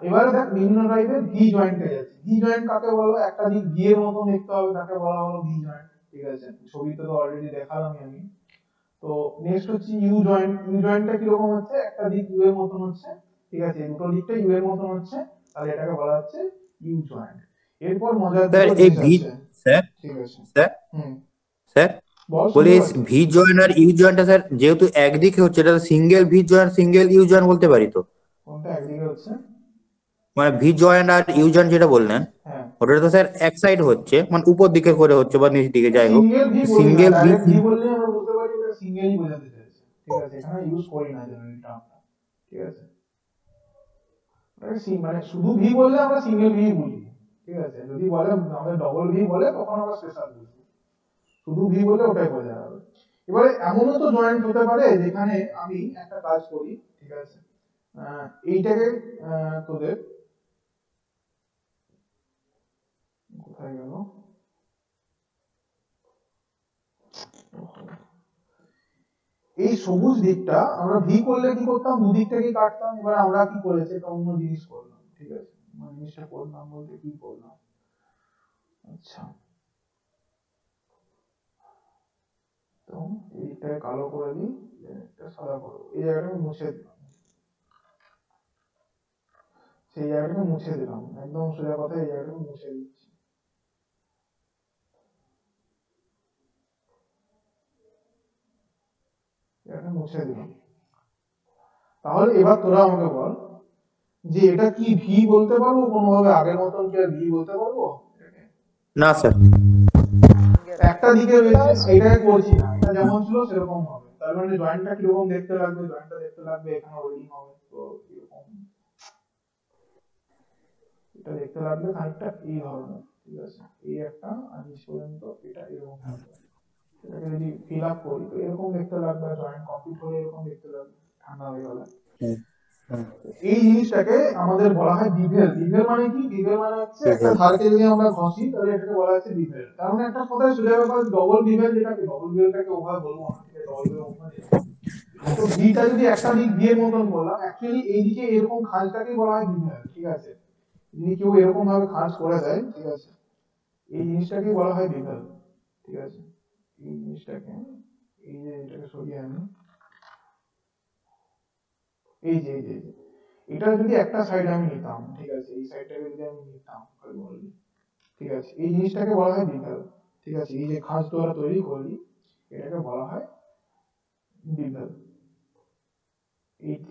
এবারে দেখ বিভিন্ন টাইপের ভি জয়েন্টে যাচ্ছে। ভি জয়েন্ট কাকে বলো? একটা দিক ভি এর মতন দেখতে হবে, তাকে বলা হলো ভি জয়েন্ট, ঠিক আছে। ছবিতে তো অলরেডি দেখালাম আমি। তো নেক্সট হচ্ছে ইউ জয়েন্ট। ইউ জয়েন্টটা কিরকম হচ্ছে? একটা দিক ইউ এর মতন হচ্ছে, ঠিক আছে, দুটো দিকটা ইউ এর মতন হচ্ছে, তাহলে এটাকে বলা হচ্ছে ইউ জয়েন্ট। এরপর মজার স্যার দুটো এই জিনিস ভি, আছে, স্যার ঠিক আছে। স্যার হুম, স্যার বল, বলি শুনতে পাচ্ছি। ভি জয়েন্ট আর ইউ জয়েন্টটা স্যার যেহেতু একদিকে হচ্ছে, এটা single V joint single U joint বলতে পারি তো? কোনটা একদিকে হচ্ছে? মানে ভি জয়েন্ট আর ইউ জয়েন্ট যেটা বললেন, হ্যাঁ, ওটা তো স্যার এক সাইড হচ্ছে, মানে উপর দিকে করে হচ্ছে বা নিচ দিকে, যাই হোক। সিঙ্গেল ভি বলি না, সিঙ্গেল ভি, ডাইরেক্ট ভি বললে আমরা বলতে পারি এটা সিঙ্গেলই বোঝাতে চাইছে, ঠিক আছে, এখানে ইউজ করি না জেনারেলি টার্মটা, ঠিক আছে। মানে শুধু ভি বললে আমরা সিঙ্গেল ভি বলি, ঠিক আছে। যদি বলে আমাদের ডবল ভি বলে, তখন আমরা স্পেশাল বলি। শুধু ভি বলে ওটাই বোঝা যাবে। এবারে এমনও তো জয়েন্ট হতে পারে যেখানে আমি একটা কাজ করি, ঠিক আছে, এইটাকে তোদের কোথায় গেল, এই সবুজ দিকটা আমরা ভি করলে কি করতাম, দুদিকটাকে কাটতাম। এবার আমরা কি করেছি, একটা অন্য জিনিস করলাম, ঠিক আছে। মানে জিনিসটা করলাম বলতে কি করলাম, আচ্ছা, তো এইটাকে কালো করে দিই, এটা সাদা করবো, এই জায়গাটাকে মুছে দিলাম, সেই জায়গাটাকে মুছে দিলাম, একদম সোজা কথা, এই জায়গাটাকে মুছে দিচ্ছি। এটা মুছে দিলাম। তাহলে এবার তোরা আমাকে বল যে এটা কি ভি বলতে পারবো কোনোভাবে? আগের মতন কি আর ভি বলতে পারবো? না স্যার। একটা দিকে রয়েছে, এটাকে করছি না, এটা যেমন ছিল সেরকম হবে। তার মানে জয়েন্টটা কিরকম দেখতে লাগবে? জয়েন্টটা দেখতে লাগবে, এখানে ওয়েল্ডিং হবে, তো এরকম এটা দেখতে লাগবে খানিকটা এই ধরনের, ঠিক আছে। এই একটা আর নিচ পর্যন্ত এটা এরকম হবে। এটাকে যদি ফিল আপ করি তো এরকম দেখতে লাগবে, জয়েন্ট কমপ্লিট হলে এরকম দেখতে লাগবে ঠান্ডা হয়ে গেলে। এই জিনিসটাকে আমাদের বলা হয় বিভেল। বিভেল মানে কি? বিভেল মানে হচ্ছে একটা ধারকে যদি আমরা ঘষি, তাহলে এটাকে বলা হচ্ছে বিভেল। তার মানে একটা কথায় সোজা ব্যাপার, ডবল বিভেল, যেটাকে ডবল বিভেলটাকে ওভাবে বলবো না, ঠিক আছে, ডবল বিভেল ওভাবে। তো ভিটা যদি একটা দিক ভি এর মতন করলাম, অ্যাকচুয়ালি এইদিকে এরকম খাঁজটাকে বলা হয় বিভেল, ঠিক আছে। যদি কেউ এরকম ভাবে খাঁজ করে দেয়, ঠিক আছে, এই জিনিসটাকে বলা হয় বিভেল, ঠিক আছে। এই জিনিসটাকে, এই যে এটাকে সরিয়ে আনি, এই যে এটা যদি একটা সাইড আমি নিতাম, ঠিক আছে, এই সাইডটাকে যদি আমি নিতাম, ঠিক আছে, এই জিনিসটাকে বলা হয় বিভেল, ঠিক আছে। এই যে খাঁজ দ্বারা তৈরি করলি, এটাকে বলা হয় বিভেল।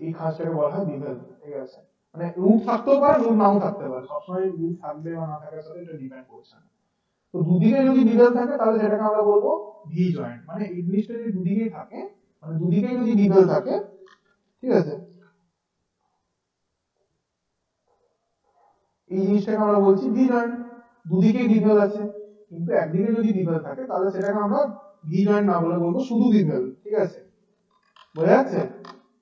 এই খাঁজটাকে বলা হয় বিভেল, ঠিক আছে। মানে রুট থাকতেও পারে, রুট নাও থাকতে পারে, সবসময় রুট থাকবে বা না থাকার সাথে এটা ডিপেন্ড করছে না। তো দুদিকে যদি বিভেল থাকে, তাহলে সেটাকে আমরা বলবো ভি জয়েন্ট। মানে এই জিনিসটা যদি দুদিকেই থাকে, মানে দুদিকেই যদি বিভেল থাকে, ঠিক আছে, এই জিনিসটাকে আমরা বলছি ভি জয়েন্ট। দুদিকেই বিভেল আছে, কিন্তু একদিকে যদি বিভেল থাকে, তাহলে সেটাকে আমরা ভি জয়েন্ট না বলে বলবো শুধু বিভেল, ঠিক আছে, বোঝা যাচ্ছে?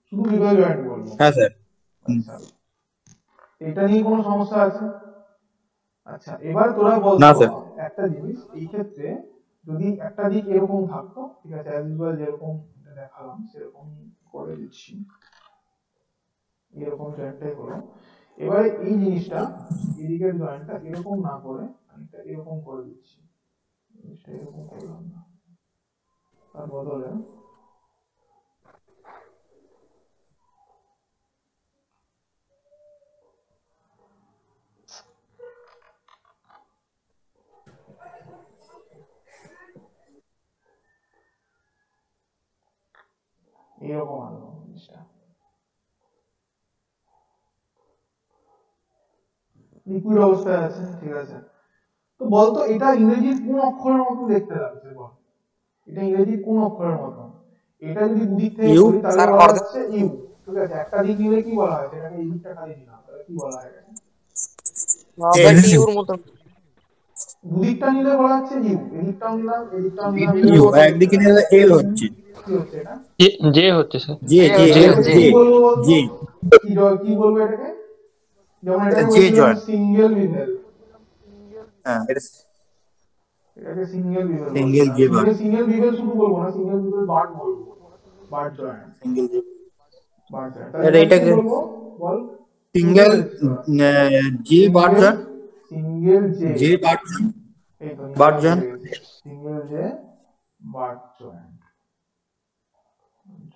শুধু বিভেল জয়েন্ট বলবো। হ্যাঁ স্যার। আচ্ছা, এটা নিয়ে কোনো সমস্যা আছে? আচ্ছা, এবার তোরা না বলতো স্যার। একটা জিনিস, এই ক্ষেত্রে যদি একটা দিক এরকম থাকতো, ঠিক আছে, অ্যাজ ইউজুয়াল যেরকম দেখালাম সেরকম করে দিচ্ছি, এরকম জয়েন্টটাই হলো। এবারে এই জিনিসটা, এদিকের জয়েন্টটা এরকম না করে খানিকটা এরকম করে দিচ্ছি, জিনিসটা এরকম করলাম না, তার বদলে এরকম আনলো জিনিসটা, লিকুইড অবস্থায় আছে, ঠিক আছে। তো বলতো এটা ইংরেজির কোন অক্ষরের মতো দেখতে লাগছে বল, এটা ইংরেজির কোন অক্ষরের মতো? এটা যদি দুদিক থেকে ইউ বলি তাহলে স্যার বলা অর্ধেক হচ্ছে ইউ, ঠিক আছে। একটা দিক নিলে কি বলা হয়, সেটাকে এই দিকটা খালি দিলাম, তাহলে কি বলা হয় এটাকে? ইউর মতন। দুদিকটা নিলে বলা হচ্ছে ইউ, এদিকটাও নিলাম এদিকটাও নিলাম, নিলে ইউ বলবো একদিকে নিলে এল হচ্ছে, কি হচ্ছে এটা? যে হচ্ছে sir. J J J L এটাকে জে কি জে বলবো বলতো? জে কি বলবো এটাকে? যেমন এটাকে জে বলছিলাম জয়েন্ট। সিঙ্গেল বিভেল, হ্যাঁ এটা এটাকে সিঙ্গেল বিভেল সিঙ্গেল বলছিলাম। জে বার, সিঙ্গেল বিভেল শুধু বলবো না, সিঙ্গেল বিভেল বার্ড বলবো, bird joint, single J. Butt joint. তাহলে আর এটাকে কি এটাকে বলবো বল? বুঝতে সিঙ্গেল পেরেছিস তোরা? জে সিঙ্গেল, বার্জন, সিঙ্গেল জে, জে বার্জন, এই তো বার্জন। Single J butt joint,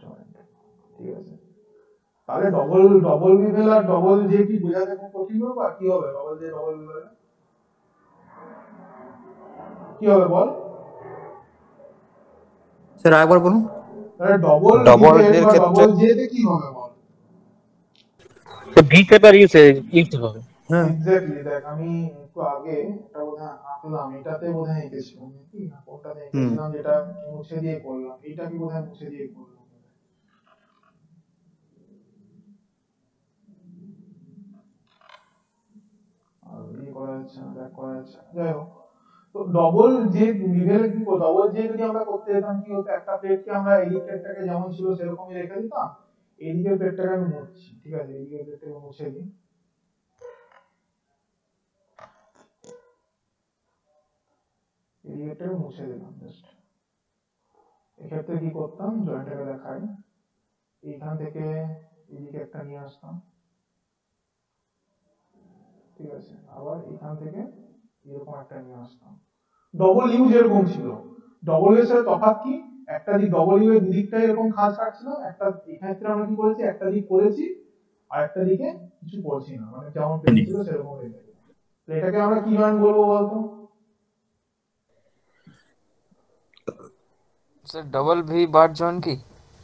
joint, ঠিক আছে। তাহলে ডবল ডবল বিভেল আর ডবল জে কি বোঝাতে খুব কঠিন হবে? কি হবে ডবল জে ডবল বিভেল কি হবে বল? স্যার আরেকবার বলুন। তাহলে ডবল ডবল বিভেল এর বা ক্ষেত্রে ডবল জে তে কি হবে বল? তো ভি পেপার ইউজ হবে। হ্যাঁ এক্স্যাক্টলি, দেখ আমি একটু আগে এটা বোধহয় আঁকলাম, এটাতে বোধহয় এঁকেছিলাম কি না, কোনটাতে হুম এঁকেছিলাম যেটা মুছে দিয়ে করলাম, এইটা কি বোধহয় মুছে দিয়ে করলাম, আর ইয়ে করা যাচ্ছে না, ব্যাক করা যাচ্ছে না, যাই হোক। তো ডবল যে বিভেল কি ডবল যে যদি আমরা করতে যেতাম কি হতো, একটা প্লেটকে আমরা এই প্লেটটাকে যেমন ছিল সেরকমই রেখে দিতাম, এদিকের প্লেটটাকে আমি মুছছি, ঠিক আছে, এদিকের প্লেটটাকে মুছে দিই, এদিকেরটাকে মুছে দিলাম জাস্ট। এক্ষেত্রে কি করতাম, জয়েন্টটাকে দেখাই, এইখান থেকে এদিকে একটা নিয়ে আসতাম, ঠিক আছে, আবার এখান থেকে এরকম একটা নিয়ে আসতাম। ডবল ইউ যেরকম ছিল, ডবল এর সাথে তফাৎ কি, একটা দিক ডবল ইউ এর দুদিকটাই এরকম খাঁজ কাটছিলাম, একটা এক্ষেত্রে আমরা কি করেছি, একটা দিক করেছি আর একটা দিকে কিছু করছি না, মানে যেমন প্লেন ছিল সেরকম রেখে দিলাম। তো এটাকে আমরা কি জয়েন্ট বলবো বলতো? Sir double V butt joint কি?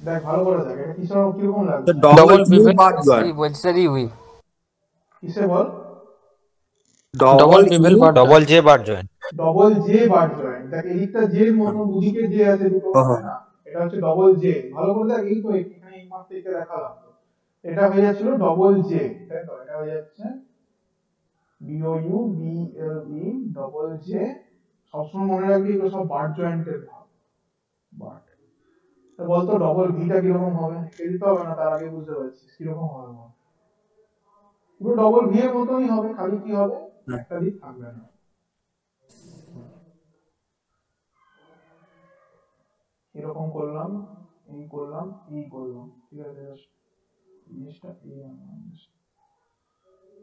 দেখ ভালো করে দেখ, এটা কিসের কিরকম লাগছে, ডবল ডবল ইউ বিভেল বার্জন, বলছি স্যার ইউই। কিসে বল? Double bevel U butt double J butt joint. Double J butt joint, দেখ এদিকটা জে এর মতো দুদিকে জে আছে দুটো, তাই না? এটা হচ্ছে ডবল জে, ভালো করে দেখ, এই তো এখানে এই মাত্র এটা দেখালাম তো, এটা হয়ে যাচ্ছিল ডবল জে, তাই তো, এটা হয়ে যাচ্ছে B O U B L E double J. সবসময় মনে রাখবি এগুলো সব বার জয়েন্টের ভাগ, বার। তা বলতো ডবল ভিটা কিরকম হবে, একে দিতে হবে না, তার আগে বুঝতে পারছিস কিরকম হবে বল? পুরো ডবল ভি এর মতনই হবে, খালি কি হবে, একটা দিক থাকবে না, এরকম করলাম, এই করলাম, এই করলাম, ঠিক আছে, just জিনিসটা এই আনলাম,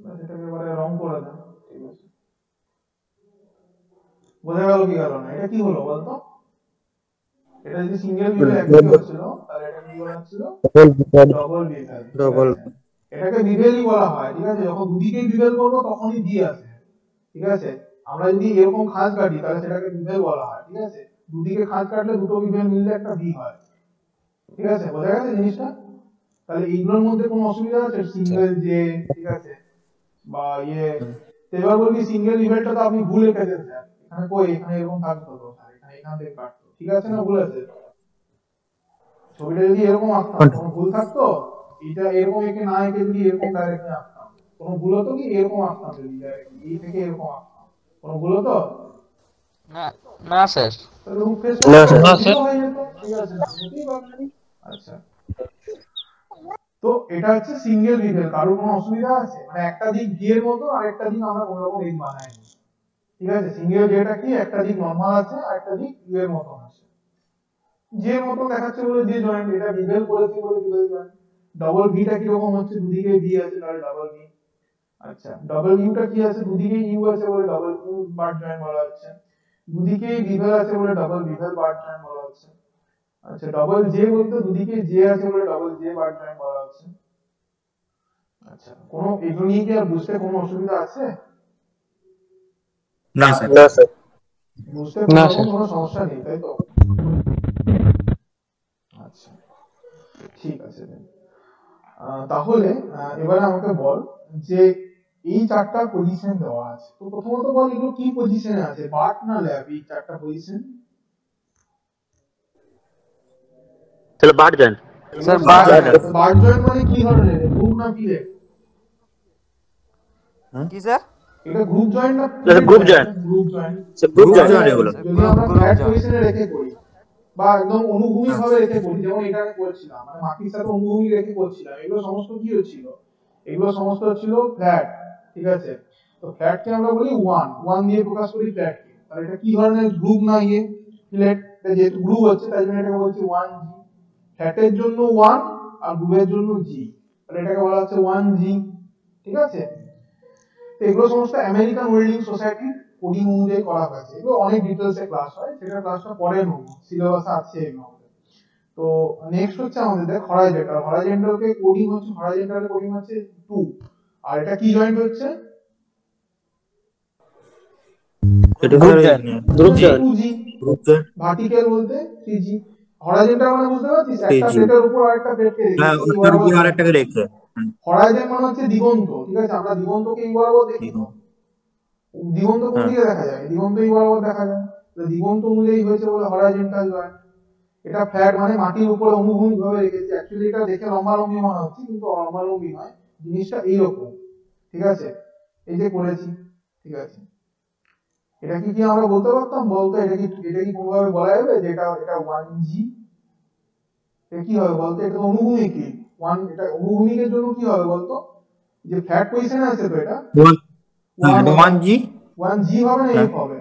বাস এটাকে এবারে রং করে দেন, ঠিক আছে। বোঝা গেল কি গেল না, এটা কি হলো বলতো? এটা যদি সিঙ্গেল ভিভেল একদিকে হচ্ছিল, তাহলে এটা কি বলা হচ্ছিল, ডবল ভিভেল, ঠিক ডবল আছে। এটাকে ভিভেলই বলা হয়, ঠিক আছে, যখন দুদিকেই ভিভেল করবো তখনই ভি আসে, ঠিক আছে। আমরা যদি এরকম খাঁজ কাটি তাহলে সেটাকে ভিভেল বলা হয়, ঠিক আছে। দুদিকে খাঁজ কাটলে দুটো ভিভেল মিললে একটা ভি হয়, ঠিক আছে, বোঝা গেছে জিনিসটা? তাহলে এইগুলোর মধ্যে কোনো অসুবিধা আছে, সিঙ্গেল যে, ঠিক আছে, বা ইয়ে। তো এবার বলবি সিঙ্গেল ইভেন্টটা তো আপনি ভুল লিখেছেন স্যার, এখানে কই, এখানে এরকম থাকতো তো স্যার, এখানে এখান থেকে কাটতো, ঠিক আছে না, ভুল আছে? ছবিটা যদি এরকম আঁকতাম কোনো ভুল থাকতো? এটা এরকম এঁকে না এঁকে যদি এরকম ডাইরেক্টলি আঁকতাম কোনো ভুল হতো কি? এরকম আঁকতাম যদি ডাইরেক্টলি এই থেকে এরকম আঁকতাম কোনো ভুল হতো? না না স্যার। তাহলে রুট ফেস না হতো, স্যার। জিরো হয়ে যেত, ঠিক আছে না, হতেই পারে না। আচ্ছা, তো এটা হচ্ছে সিঙ্গেল ভিভেল, কারোর কোনো অসুবিধা আছে? মানে একটা দিক ভি এর মতো আর একটা দিক আমরা কোনো রকম দিক বানাইনি, ঠিক আছে। সিঙ্গেল যেটা কি, একটা দিক নরমাল আছে আর একটা দিক ইউ এর মতো আছে, যে মতো দেখাচ্ছে বলে যে জয়েন্ট, এটা ভিভেল করেছি বলে ভিভেল জয়েন্ট। ডবল ভিটা কি রকম হচ্ছে, দুদিকে ভি আছে তাহলে ডবল ভি। আচ্ছা, ডবল ইউটা কি আছে, দুদিকে ইউ আছে বলে ডবল ইউ বার জয়েন্ট বলা হচ্ছে। দুদিকে ভিভেল আছে বলে ডবল ভিভেল বার জয়েন্ট বলা হচ্ছে। আচ্ছা, ডবল জে বলতে দুদিকে জে আছে বলে ডবল জে বার জয়েন্ট বলা হচ্ছে। আচ্ছা, কোনো এগুলো নিয়ে কি আর বুঝতে কোনো অসুবিধা আছে? না স্যার। না স্যার। বুঝতে না কোনো রকম স্যার। কোনো সমস্যা নেই, তাই তো? আচ্ছা, ঠিক আছে then। তাহলে এবারে আমাকে বল যে এই চারটা পজিশন দেওয়া আছে, তো প্রথমত বল এগুলো কি পজিশনে আছে, বাট না ল্যাব, এই চারটা পজিশন? তাহলে but joint. Sir but but joint মানে কি ধরনের, গ্রুপ না পিলেট? কি স্যার? এটা গ্রুপ জয়েন্ট না group joint, group joint. Group group joint. Joint এগুলো। যদি আমরা Group ফ্ল্যাট joint। পজিশনে রেখে করি বা একদম অনুভূমিক ভাবে রেখে করি, যেমন এটা আমি করছিলাম, মানে মাটির সাথে অনুভূমিক রেখে করছিলাম, এগুলো সমস্ত কি হচ্ছিল, এগুলো সমস্ত ছিল ফ্ল্যাট, ঠিক আছে? তো ফ্ল্যাটকে আমরা বলি ওয়ান দিয়ে প্রকাশ করি ফ্ল্যাটকে। তাহলে এটা কি ধরনের গ্রুপ না ইয়ে ফ্ল্যাট, যেহেতু গ্রুপ হচ্ছে তাই জন্য এটাকে বলছি 1G। ফ্ল্যাটের জন্য 1 আর গ্রুপের জন্য G, তাহলে এটাকে বলা হচ্ছে 1G, ঠিক আছে? তো এগুলো সমস্ত আমেরিকান ওয়েল্ডিং সোসাইটির কোডিং অনুযায়ী করা হয়েছে। এগুলো অনেক ডিটেলসে ক্লাস হয়, সেটা ক্লাসটা পরে নেব, সিলেবাসে আছে এগুলো আমাদের। তো নেক্সট হচ্ছে আমাদের দেখ হরাইজন্টাল। হরাইজন্টালকে কোডিং হচ্ছে, হরাইজন্টালের কোডিং হচ্ছে 2, আর এটা কি জয়েন্ট হচ্ছে? এটা group sir joint, group joint. 2G। Group joint. Vertical বলতে 3G। হরাইজন্টাল মানে বুঝতে পারছিস, একটা 3G। প্লেটের উপর আরেকটা প্লেটকে হ্যাঁ, রেখে ওটার উপর আরেকটাকে রেখে। হরাইজন মানে হচ্ছে দিগন্ত, ঠিক আছে? আমরা দিগন্তকে এই বরাবর দেখি তো, দিগন্ত কোন দিকে দেখা যায়, দিগন্ত এই বরাবর দেখা যায়, তো দিগন্ত অনুযায়ী হয়েছে বলে হরাইজন্টাল জয়েন্ট। এটা ফ্ল্যাট মানে মাটির উপরে অনুভূমিক ভাবে রেখেছে। অ্যাকচুয়ালি এটা দেখে লম্বালম্বি মনে হচ্ছে, কিন্তু লম্বালম্বি নয়, জিনিসটা এইরকম, ঠিক আছে? এই যে করেছি, ঠিক আছে? এটা কি আমরা বলতে পারতাম বলতো, এটা কি কোনোভাবে বলা যাবে যে এটা এটা 1G? এটা কি হবে বলতো, এটা তো অনুভূমিক, এটা অনুভূমিকের জন্য কি হবে বলতো, যে ফ্ল্যাট পজিশনে আছে তো এটা 1G 1G হবে না F হবে?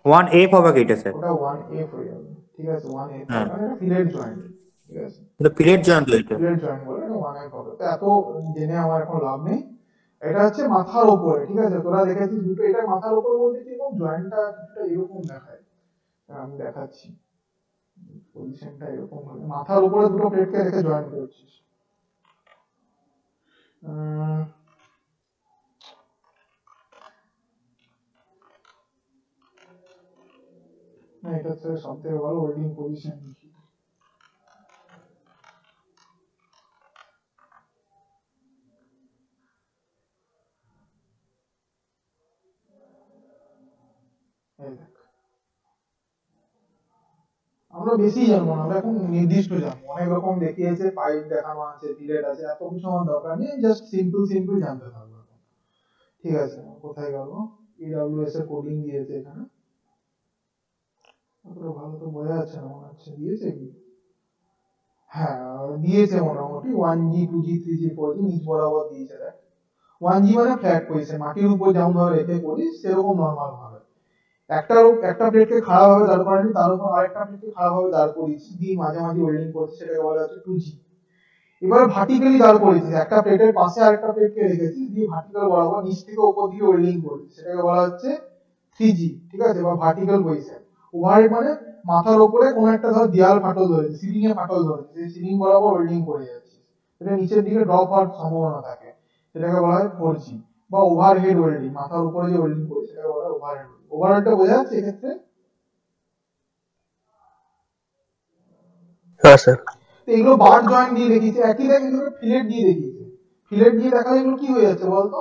1F হবে কি এটা স্যার? ওটা 1F হয়ে যাবে, ঠিক আছে? 1F হ্যাঁ, মানে এটা ফিলেট জয়েন্ট, ঠিক আছে? এটা পিরিয়ড জয়েন্ট এটা। ফিলেট জয়েন্ট বলে এটা 1F হবে। তো এত জেনে আমার এখন লাভ নেই। এটা হচ্ছে মাথার উপরে, ঠিক আছে? তোরা দেখেছিস দুটো, এটা মাথার উপরে বলতে কি এরকম জয়েন্টটা কিছুটা এরকম দেখায়, আমি দেখাচ্ছি পজিশনটা এরকম হবে, মাথার উপরে দুটো প্লেটকে রেখে জয়েন্ট করছিস। না, এটা হচ্ছে সব থেকে ভালো ওয়েল্ডিং পজিশন। আমরা বেশি জানবো না, আমরা এখন নির্দিষ্ট জানবো, অনেক রকম দেখিয়েছে, পাইপ দেখানো আছে, বিলেট আছে, এত কিছু আমার দরকার নেই, জাস্ট সিম্পল জানতে থাকবো, ঠিক আছে? কোথায় গেল, EWS এর কোডিং দিয়েছে এখানে, অতটা ভালো তো বোঝা যাচ্ছে না, মনে হচ্ছে দিয়েছে কি, হ্যাঁ দিয়েছে মোটামুটি 1G 2G 3G 4G নিচ বরাবর দিয়েছে। দেখ 1G মানে ফ্ল্যাট পজিশন, মাটির উপর যেমন ভাবে রেখে করিস সেরকম নর্মাল ভাবে একটা প্লেটকে খাড়া ভাবে দাঁড় করালি, তার উপর আরেকটা প্লেটকে খাড়া ভাবে দাঁড় করিস, দিয়ে মাঝে মাঝে ওয়েল্ডিং করছিস, সেটাকে বলা হচ্ছে 2G। এবার ভার্টিক্যালি দাঁড় করেছিস, একটা প্লেটের পাশে আরেকটা প্লেটকে রেখেছিস, দিয়ে ভার্টিক্যাল বরাবর নিচ থেকে উপর দিকে ওয়েল্ডিং করছিস, সেটাকে বলা হচ্ছে 3G, ঠিক আছে? বা ভার্টিক্যাল পজিশন। ওভারহেড মানে মাথার উপরে কোনো একটা ধর দেয়াল ফাটল ধরেছে, সিলিং এ ফাটল ধরেছে, সেই সিলিং বরাবর ওয়েল্ডিং করে যাচ্ছিস, এটা নিচের দিকে ড্রপ হওয়ার সম্ভাবনা থাকে, সেটাকে বলা হয় 4G। বা ওভারহেড ওয়েল্ডিং, মাথার উপরে যে ওয়েল্ডিং করে সেটাকে বলা হয় ওভারহেড। ওভারহেডটা বোঝা যাচ্ছে এক্ষেত্রে? হ্যাঁ স্যার। তো এগুলো বার জয়েন্ট দিয়ে দেখিয়েছে, একই দেখ এগুলো ফিলেট দিয়ে দেখিয়েছে। ফিলেট দিয়ে দেখালে এগুলো কি হয়ে যাচ্ছে বলতো,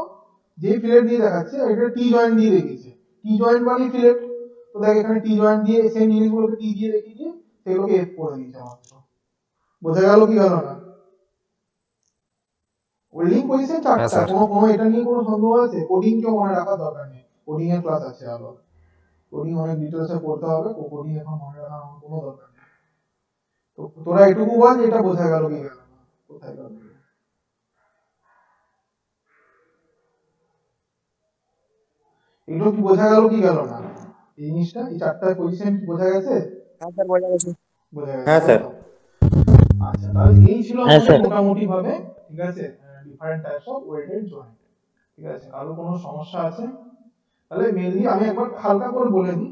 যে ফিলেট দিয়ে দেখাচ্ছে এটা টি জয়েন্ট দিয়ে দেখিয়েছে, টি জয়েন্ট মানে ফিলেট। তো দেখ এখানে টি জয়েন্ট দিয়ে সেম জিনিসগুলোকে টি দিয়ে দেখিয়ে দিয়ে সেগুলোকে এফ করে দিয়েছে মাত্র। বোঝা গেল কি গেল না? ওয়েল্ডিং পজিশন হ্যাঁ চারটা, স্যার। কোনো এটা নিয়ে কোনো সন্দেহ আছে? কোডিং কেউ মনে রাখার দরকার নেই, কোডিং এর ক্লাস আছে আলো, কোডিং অনেক ডিটেলসে পড়তে হবে, কোডিং এখন মনে রাখার আমার কোনো দরকার নেই। তো তোরা এটুকু বল যে এটা বোঝা গেল কি গেল না, কোথায় গেল? এগুলো কি বোঝা গেল কি গেল না, এই জিনিসটা, এই চারটা পজিশন কি বোঝা গেছে? হ্যাঁ স্যার বোঝা গেছে। বোঝা গেছে? হ্যাঁ স্যার। আচ্ছা, তাহলে এই ছিল হ্যাঁ আমাদের স্যার। মোটামুটি ভাবে, ঠিক আছে, different types of welded joint, ঠিক আছে? কারো কোনো সমস্যা আছে? তাহলে মেইনলি আমি একবার হালকা করে বলে দিই,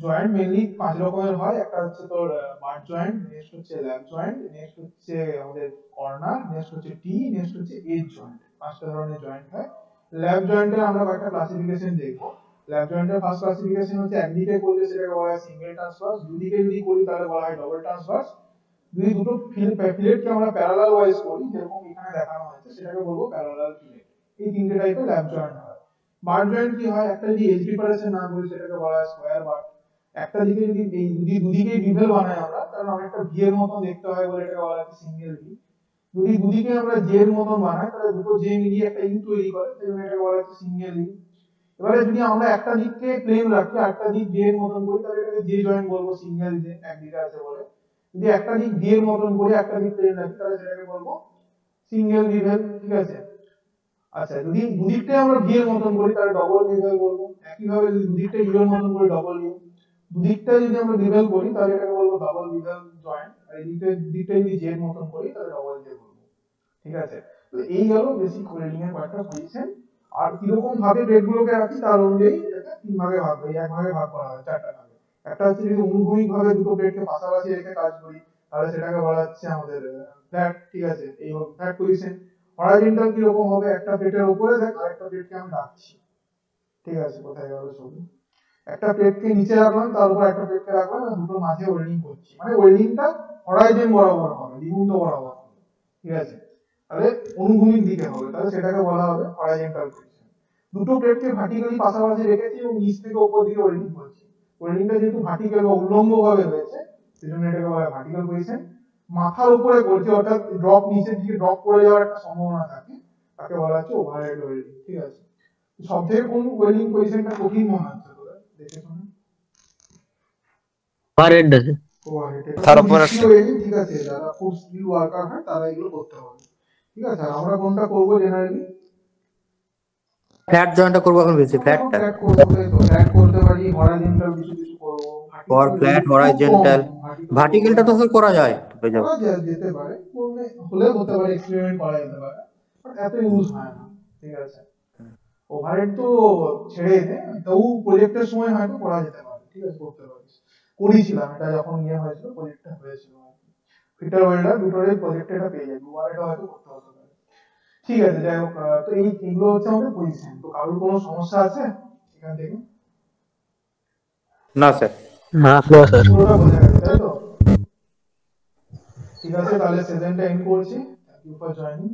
জয়েন্ট মেইনলি 5 রকমের হয়। একটা হচ্ছে তোর বাট জয়েন্ট, নেক্সট হচ্ছে ল্যাব জয়েন্ট, নেক্সট হচ্ছে আমাদের কর্নার, নেক্সট হচ্ছে টি, নেক্সট হচ্ছে এজ জয়েন্ট। 5টা ধরনের জয়েন্ট হয়। ল্যাব জয়েন্টের আমরা কয়েকটা ক্লাসিফিকেশন দেখবো। ল্যাব জয়েন্টের ফার্স্ট ক্লাসিফিকেশন হচ্ছে একদিকে করলে সেটাকে বলা হয় সিঙ্গেল ট্রান্সভার্স, দুদিকে যদি করি তাহলে বলা হয় ডবল ট্রান্সভার্স, যদি দুটো ফিলেটকে আমরা প্যারালাল ওয়াইজ করি, যেরকম এখানে দেখানো হয়েছে, সেটাকে বলবো প্যারালাল ফিলেট। এই তিনটে টাইপের ল্যাপ জয়েন্ট হয়। বার জয়েন্ট কি হয়, একটা যদি এজ প্রিপারেশন না করি সেটাকে বলা হয় স্কয়ার বার। একটা দিকে যদি দুদিকে বিভেল বানাই আমরা, কারণ অনেকটা ভি এর মতো দেখতে হয় বলে এটাকে বলা হয় সিঙ্গেল ভি। যদি দুদিকে আমরা জে এর মতো বানাই, তাহলে দুটো জে মিলিয়ে একটা ইউ তৈরি করে, সেজন্য এটাকে বলা হয় সিঙ্গেল ইউ। এবারে যদি আমরা একটা দিককে প্লেন রাখি আর একটা দিক জে এর মতন করি, তাহলে এটাকে জে জয়েন্ট বলবো, সিঙ্গেল জে একদিকে আছে বলে। যদি একটা দিক ভি এর মতন করি একটা দিক প্লেন রাখি, তাহলে সেটাকে বলবো সিঙ্গেল বিভেল, ঠিক আছে। আচ্ছা, যদি দুদিকটা আমরা ভি এর মতন করি তাহলে ডবল বিভেল বলবো। একইভাবে যদি দুদিকটা ইউ এর মতন করি ডবল ইউ। দুদিকটা যদি আমরা বিভেল করি তাহলে এটাকে বলবো ডবল বিভেল জয়েন্ট। আর এই দিকটা যদি জে এর মতন করি তাহলে ডবল জে বলবো, ঠিক আছে। তো এই গেল বেসিক ওয়েল্ডিং এর কয়েকটা পজিশন। আর কিরকম ভাবে প্লেটগুলোকে রাখি তার অনুযায়ী এটাকে তিন ভাগে ভাগ করি, এক ভাগে ভাগ করা হয় চারটা ভাগে। একটা হচ্ছে যদি অনুভূমিক ভাবে দুটো প্লেটকে পাশাপাশি রেখে কাজ করি, তাহলে সেটাকে বলা হচ্ছে আমাদের ফ্ল্যাট, ঠিক আছে। এই হলো ফ্ল্যাট পজিশন। হরাইজন্টাল কি রকম হবে, একটা প্লেটের উপরে দেখ আরেকটা প্লেটকে আমি রাখছি, ঠিক আছে। কোথায় গেল ছবি, একটা প্লেটকে নিচে রাখলাম, তার উপর একটা প্লেটকে রাখলাম, আর দুটোর মাঝে ওয়েল্ডিং করছি, মানে ওয়েল্ডিংটা হরাইজন বরাবর হবে, দ্বিগুণ বরাবর হবে, ঠিক আছে। তাহলে অনুভূমিক দিকে হবে, তাহলে সেটাকে বলা হবে হরাইজন্টাল পজিশন। দুটো প্লেটকে ভার্টিক্যালি পাশাপাশি রেখেছি এবং নিচ থেকে উপর দিকে ওয়েল্ডিং করছি। ওয়েল্ডিংটা যেহেতু ভার্টিক্যাল বা উল্লম্ব ভাবে হয়েছে, সেজন্য এটাকে বলা হয় ভার্টিক্যাল পজিশন। মাথার উপরে করছি, অর্থাৎ ড্রপ নিচের দিকে ড্রপ করে যাওয়ার একটা সম্ভাবনা থাকে, তাকে বলা হচ্ছে ওভারহেড ওয়েল্ডিং, ঠিক আছে। সবথেকে কোন ওয়েল্ডিং পজিশনটা কঠিন মনে হচ্ছে তোদের দেখে শুনে? ওভারহেড আছে। ওভারহেড তার উপর একটা ঠিক আছে। যারা খুব স্কিল ওয়ার্কার হয় তারা এগুলো করতে হবে, ঠিক আছে। আর আমরা কোনটা করবো জেনারেলি? ফ্ল্যাট জয়েন্টটা করবো এখন বেশি, ফ্ল্যাটটা ফ্ল্যাট করবো, তো ফ্ল্যাট করতে পারি, হরাইজন্টাল কিছু কিছু করবো, ফর ফ্ল্যাট হরাইজন্টাল। ভার্টিক্যালটা তো স্যার করা যায়, হয়ে যাবে। করা যেতে পারে, করলে হলে হতে পারে, এক্সপেরিমেন্ট করা যেতে পারে, বাট এত ইউজ হয় না, ঠিক আছে। ওভারহেড তো ছেড়ে দে, তাও প্রজেক্টের সময় হয়তো করা যেতে পারে, ঠিক আছে, করতে পারিস। করেছিলাম এটা যখন ইয়ে হয়েছিল, প্রজেক্টটা হয়েছিল, ফিটার ওয়েল্ডার দুটোরই প্রজেক্টে এটা পেয়ে যাবে, ওভারহেড হয়তো করতে হতে পারে, ঠিক আছে। যাই হোক, তো এইগুলো হচ্ছে আমাদের পজিশন। তো কারোর কোনো সমস্যা আছে এখান থেকে? না স্যার। না স্যার। পুরোটা বোঝা গেছে, তাই তো? ঠিক আছে, তাহলে সেশনটা এন্ড করছি। Thank you for joining.